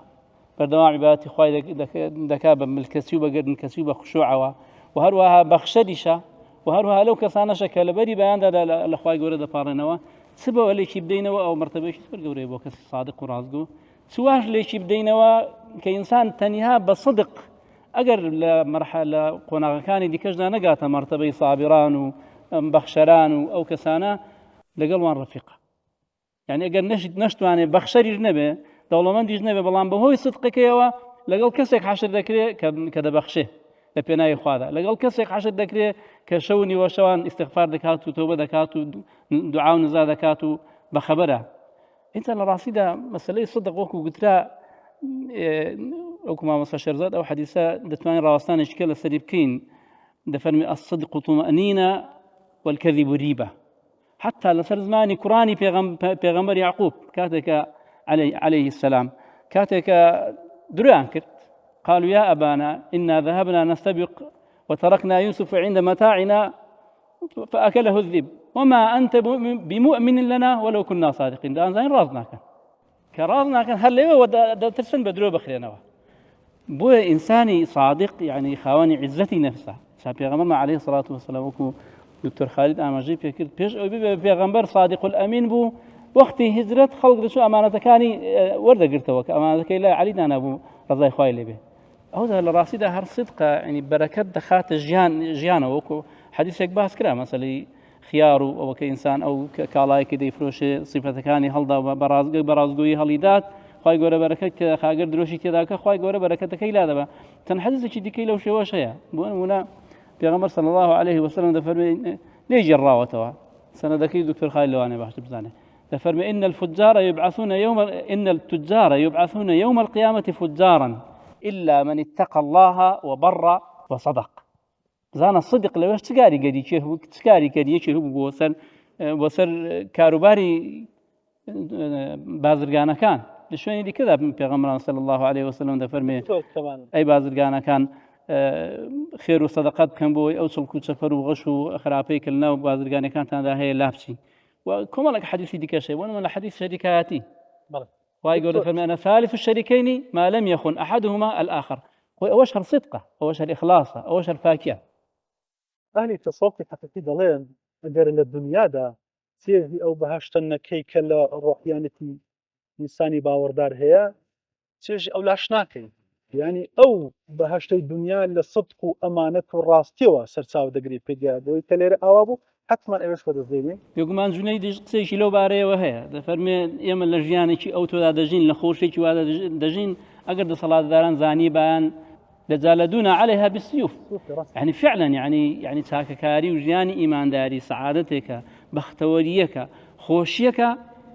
بردوام عبادتي خواي دكابا من الكسيوبة قد من الكسيوبة خشوعة وهروها بخشديشا وهروها لو كسانشا كالبري بيان دا لخواي قوري دا بارنوا سبب ليش بدينه أو مرتبة سبب قوري بو كسي صادق ورازقو سواش ليش بدينه كإنسان تنها بصدق أجر لمرحلة قناغ كان دي كجنا نقاتا مرتبة صابران وبخشران أو كسانا لقلوان رفيقة يعني أجر نشتواني بخشري نبي دەوڵەمەندیش نەبێ بەڵام بەهۆی سدقەکەیەوە لەگەڵ کەسێک حەشر دەکرێت کە دەبەخشێ لە پێناوی خوادا لەگەڵ کەسێک حەشر دەکرێت کە شەو نیوە شەوان ئیستیغفار دەکات و تۆبە دەکات و دوعا و نزا دەکات و بەخەبەرە ئینجا لە ڕاستیدا مەسەلەی سدق وەکو گوترا وەکو مامۆستا شێرزاد ئەو حەدیسە دەتوانین ڕاوەستانێکی کە لەسەری بکەین دەفەرمی الصدق طمأنينة والكذب ريبة حتى لسر زماني قراني پیغمبر يعقوب كاتك عليه السلام كاتك دريان كرت قالوا يا أبانا إنا ذهبنا نستبق وتركنا يوسف عند متاعنا فأكله الذئب وما أنت بمؤمن لنا ولو كنا صادقين ده زين رازنا كان هل ليه ترسن بدرو بخرينا بو إنساني صادق يعني خواني عزتي نفسه پیغمبر عليه الصلاة والسلام وكو دكتور خالد ئاماژەی پێکرد پێش ئەو پێغەمبەر صادق الأمين بوو وەختی هجرەت خەڵک دەچوو ئەمانەتەکانی وەردەگرتەوە کە ئەمانەتەکەی لای عەلی دانابوو ڕەزای خوای لێبێ ئەودا لە ڕاستیدا هەر صدقە ینی بەرەکەت دەخاتە ژیانەوە وەکو حەدیثێک باس کرا مەسەلەی خیار و ئەوە کە ئینسان ئەو کاڵایەکی دەیفرۆشێ سیفەتەکانی هەڵدا بەڕازگۆیی هەڵیدات خوای گەورە بەرەکەت کە خاگەر درۆشی تێداکە خوای گەورە بەرەکەتەکەی لا دەبا تەنها حەدیثێکی دیکەی لەو شێوەش هەیە بۆ نمونە پیغمبر صلى الله عليه وسلم دفرمي ليجي الراوتوا سندكي دكتور خالد لواني باش بزانه دفرمي ان التجار يبعثون يوم القيامة فجارا الا من اتقى الله وبر وصدق زانا الصدق لو تسكاري قدي تسكاري قدي هو بوسر كاروباري بازرگانا كان لشوين دي كذا پیغمبر صلى الله عليه وسلم دفرمي اي بازرگانا كان خێر و سەدەقەت بکەن بۆی ئەو چڵک و چەپەر و غەش و خراپەی کە لەناو بازرگانەکانتاندا هەیە لابچی و کۆمەڵێک حەدیثی دیکەش هەیە وەنمە لە حەدیث شەریکایەتی خوای گەورە فەرمێ ئەنا ثالث الشەریکەینی ما لم يخن أحدهما الآخر ئەوەش هەر صدقە ئەوەش هەر ئیخلاسە ئەوەش هەر پاکیە ئەهلی تەسەووفی حەقیقی دەڵێن ئەگەر لە دنیادا سێوی ئەو بەهەشتنەکەی کە لە ڕۆحیانەتی ئینسانی باوەڕدار هەیە چێژی ئەو لاش ناکەین يعني أو بهشتي الدنيا لصدق وأمانة وراستيوة سرساو دقري بيجا دوي تلير أوابو حتما إيش بدو زيني يقومان جوني دشتي لو باري وهي دفرمي يوم الجياني شي أو تودا دجين لخوشي شي وهذا دجين أقرد صلاة داران زاني بان لجالدونا عليها بالسيوف يعني فعلا يعني تاككاري وجياني إيمان داري سعادتك بختوريك خوشيك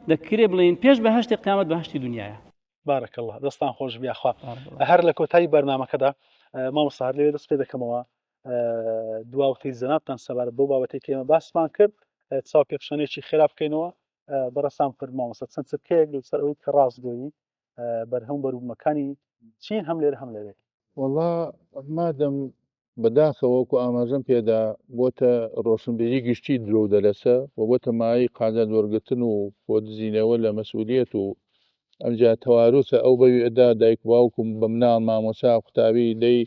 دكري بلين بيش بهشتي قيامة بهشتي دنيايا بارك الله دەستان خۆش بیاخوا هەر لە کۆتایی بەرنامەکەدا مامۆستا هەر لێ دەست پێ دەکەمەوە دواوتی زەنابتان سەبارەت بەو بابەتێک کە ئێمە باسمان کرد چاو پێخشانێکی خێرا بکەینەوە بەڕەسام کرد مامۆستا چەند چرکەیەک لەسەر ئەوەی کە ڕاستگۆیی بەرهەم بەروبوومەکانی چین هەم لێرە هەم لێرێ والله مادەم بەداخەوەکو ئاماژەم پێدا بۆتە ڕۆشنبیری گشتی درۆ دەلەسە و بۆتە مای قازان وەرگتن و بۆ دزینەوە لە مەسئولیەت و ئەمجا تەواروسە ئەو بەوی ئەدا دایک باوکم بە مناڵ مامۆسا قوتابی لەی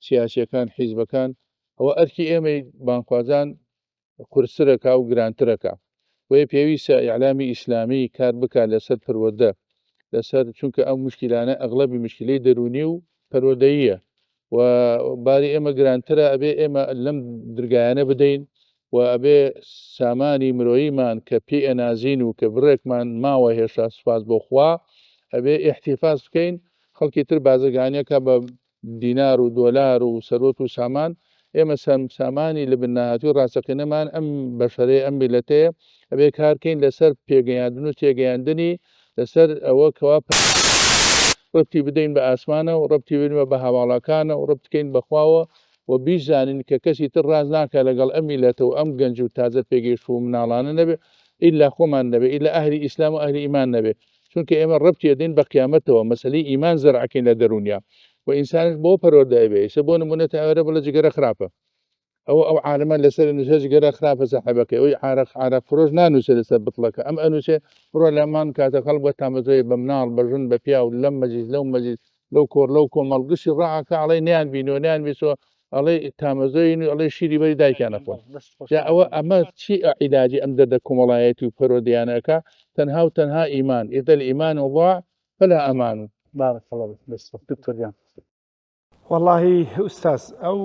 سیاسیەکان حیزبەکان ئەوە ئەرکی ئێمەی بانخوازان قورسرەکە و گرانترەکە وەیە پێویستە ئیعلامی ئیسلامی کار بکات لەسەر پەروەردە لەسەر چونکە ئەم مشکلانە ئەغڵەبی مشکلەی دەرونی و پەروەردەییە و باری ئێمە گرانترە ئەبێ ئێمە لەم درگایانە بدەین و ئەبێ سامانی مرۆییمان کە پێی ئەنازین و کە بڕێکمان ماوە هێشتا سوپاس بۆ خوا ئەبێ ئیحتیفاز بکەین خەڵکی تر بازرگانیەکە بە دینار و دۆلار و سەرۆت و سامان ئێمە سامانی لە بناهاتی ڕاستەقینەمان ئەم بەشەرەی ئەم میلەتەیە ئەبێ کارکەین لەسەر پێگەیاندن و تێگەیاندنی لەسەر ئەوە کەوا ڕبتی بدەین بە ئاسمانە و ڕبتی بدەین بە هاواڵەکانە و ڕبتکەین بەخواوە و بیزانین کە کەسی تر ڕاز ناکە لەگەڵ ئەم میلەتە و ئەم گەنج و تازە پێگەیشت و مناڵانە نەبێ ئیلا خۆمان نەبێ ئیلا ئەهلی ئیسلام و ئەهلی ئیمان نەبێ چونکە ئێمە ڕبتی ئەدەین بە قیامەتەوە مەسەلەی ئیمان زەرعەکەین لە دەرونیا و ئینسانش بۆ پەروەردە ئەبێ ئێستا بۆ نمونە تاوێرە بڵێ جگەرە خراپە ئەو عالەمە لەسەر نووسە جگەرە خراپە سەحەبەکەی ئەوی عارەق فرۆش نانووسێ لەسەر بتڵەکە ئەم ئەنووسێ بڕۆ لەمان کاتە خەڵک بە تامەزۆی بە مناڵ بە ژن بە پیا و لەم مەجلیس لەو مەجلیس لەو کۆڕ لەو کۆمەڵ گشتی ڕاعەکە ئەڵێ نیان بینۆ نیان بیسەوە ئەڵێ تامەزۆین و ئەڵێ شیری بەری دایکیانە خۆن ئەوە ئەمە چی عیلاجی ئەم دەردە کۆمەڵایەتی و پەرۆدیانەکە تەنها و تەنها ئیمان ئێدە الئیمان وضاع فلا ئەمان بارك الله بس دكتور جان والله ئوستاز ئەو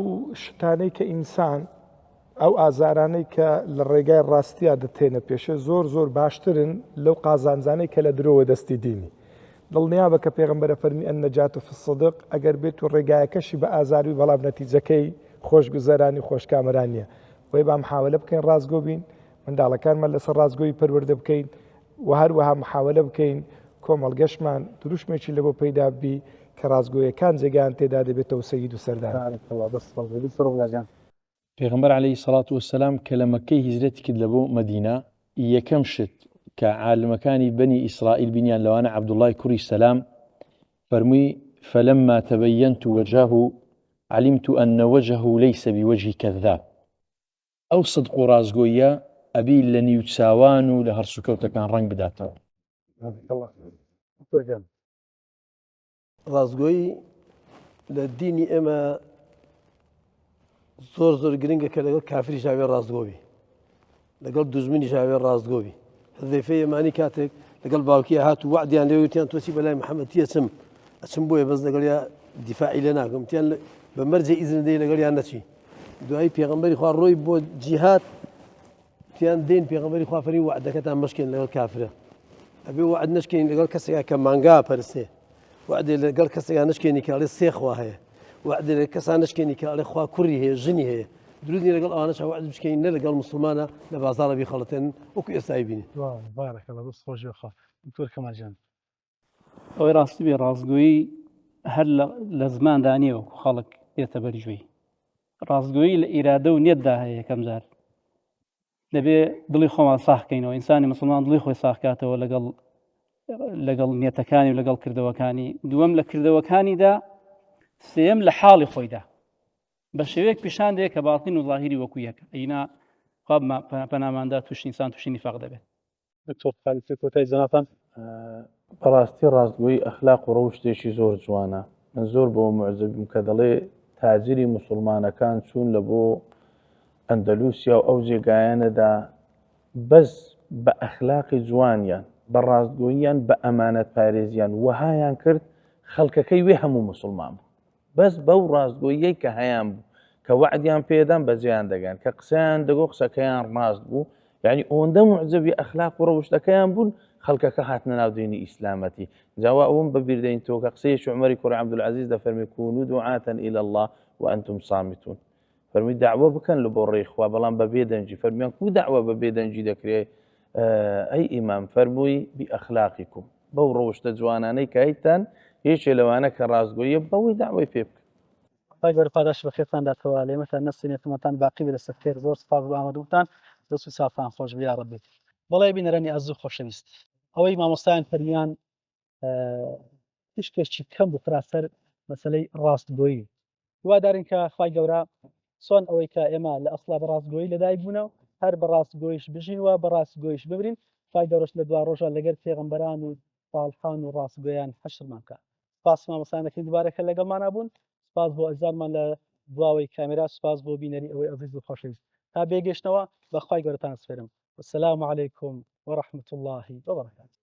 شتانەی کە ئینسان ئەو ئازارانەی کە لە ڕێگای ڕاستیا دەتێنە پێشە زۆر باشترن لەو قازانجانەی کە لە درۆوە دەستی دینی دڵنیا بە کە پێغەمبەرە فەرمی ئەن نەجات و فالصدق ئەگەر بێت و ڕێگایەکەشی بە ئازاروی بەڵام نەتیجەکەی خۆشگوزەرانی خۆشکامەرانیە وی با محاولە بکەین ڕازگۆ بین منداڵەکانمان لەسەر ڕازگۆی پەروەردە بکەین و هەروەها محاولە بکەین کۆمەڵگەشمان دروشمێکی لە بۆ پەیدا بی کە ڕازگۆیەکان جێگان تێدا دەبێتەوە سەید و سەردان پێغمبەر عەلەیهی سەڵات وەسەلام کە لە مەککەی هیجرەتی کرد لە بۆ مەدینە یەکەم شت کە عالمەکانی بەنی ئیسرائیل بینیان لەوانە عەبدوڵڵای کوڕی سەلام فەرمووی فەلەمما تەبەیەنت وەجهه علمت أن وجهه ليس بوجه كذاب ئەو صدق و ڕازگۆیە ئەبی لە نیو چاوان و لە هەرسوکەوتەکان ڕەنگ بداتەوە. ڕازگۆیی لە دینی ئێمە زۆر گرنگە کە لەگەڵ کافری شاوێ ڕازگۆبی لەگەڵ دوژمنی شاوێ ڕازگۆبی حذەیفەی یەمانی کاتێک لەگەڵ باوکی هات و وعدیان لێوتیان تۆچی بەلای محەممەد ئەچم بۆیە بەس لەگەڵ یا دیفاعی لە ناکەم تیان بە مەرجێ ئیزن دەی لەگەڵ یان نەچی دوایی پێغەمبەری خوا ڕۆی بۆ جیهاد تیان دێن پێغەمبەری خوا فەرمی وعدەکەتان مەشکێن لەگەڵ کافرە ئەبێ وعد نشکێن لەگەڵ کەسێکا کە مانگا پەرستێ وعدێ لەگەڵ کەسێکا نشکێنی کە ئەڵێ سێ خوا هەیە وعدێ لە کەسان نشکێنی کە ئەڵێ خوا کوڕی هەیە ژنی هەیە درودنی لەگەڵ ئەوانەش وعد بشکێن نە لەگەڵ موسڵمانە لە بازاڕە بیخەڵەتێن وەکو ئێستای بینی ئەوەی ڕاستی بێ ڕازگۆیی هەر لە زماندا نییە وەکو خەڵک بێتە بەرژووی ڕازگۆیی لە ئیرادە و نێتدا هەیە یەکەم جار دەبێ دڵی خۆمان ساخکەینەوە ئینسانی مسلمان دڵی خۆی ساخکاتەوە لەگەڵ نێتەکانی و لەگەڵ کردەوەکانی دووەم لە کردەوەکانیدا سێم لە حاڵی خۆیدا بە شێوەیەک پیشان دێت کە باڵتین و ظاهری وەکو یەک ئەینا خواب پەناماندا تووشی ئینسان تووشی نیفاق دەبێت. دکتۆر خالیفی کۆتای جەنابان بەڕاستی ڕاستگۆیی ئەخلاق و ڕەوشتێکی زۆر جوانە من زۆر بۆ معجبم کە دەڵێ تاجری مسلمانەکان چوون لە بۆ ئەندەلوسیا و ئەو جێگایانەدا بەس بە ئەخلاقی جوانیان بە ڕاستگۆییان بە ئەمانەت پارێزیان وەهایان کرد خەڵکەکەی وێ هەموو مسلمان بوو بەس بەو ڕاستگۆیەی کە هەیان بوو کە وعدیان پێدان بەجێیان دەگەن کە قسەیان دەگۆ قسەکەیان ڕاست بوو یعنی ئەوەندە معجبی ئەخلاق و ڕەوشتەکەیان بوون خەڵکەکە هاتنە ناو دینی ئیسلامەتی جاوا ئەوم بەبیردەین تۆ کە قسەیەکی عومەری کوڕی عەبدولعەزیز دەفەرمێ کونوا دعاة إلى الله وأنتم صامتون فەرمی داعوە بکەن لە بۆ ڕێی خوا بەڵام بە بێدەنجی فەرمیان کو داعوە بە بێدەنجی دەکرێت ئەی ئیمام فەرمووی بئەخلاقیکم بەو ڕەوشتە جوانانەی کە هەیتان هیچێ لەوانە کە ڕاستگۆیە بەوەی داعوەی پێ بکەن. خی گەورە پاداش بە خێرتان داتەوە لێمەتان نەسینێتمەتان باقی بە دەستە خێر زۆر سپاس بۆ ئامادەبووتان دەست و چاوتان خۆش بێ یا ڕەبی. بەڵێ بینەرانی ئەزوو خۆشەویست ئەوەی مامۆستایان فەرمیان تشتێکی کەم بخرا سەر مەسەلەی ڕاستگۆیی هیوادارین کە خی گەورە چۆن ئەوەی کە ئێمە لە ئەسڵا بە ڕاستگۆیی لەدایک بوونەوە هەر بە ڕاستگۆیش بژین وە بە ڕاستگۆیش ببرین خی گەورەش لە دوا ڕۆژە لەگەر پێغەمبەران و ساڵحان و ڕاستگۆیان حەشرمان کە سپاس مامۆستایان دەکەین دوبارەکە لەگەڵمانە بوون سپاس بۆ ئەزارمان لە دواوەی کامێرا سپاس بۆ بینەری ئەوەی ئەزیز و خۆشەویست تا بێگەشتنەوە بەخوای گەورەتان سپێرم والسلام عليكم ورحمة الله وبركاته.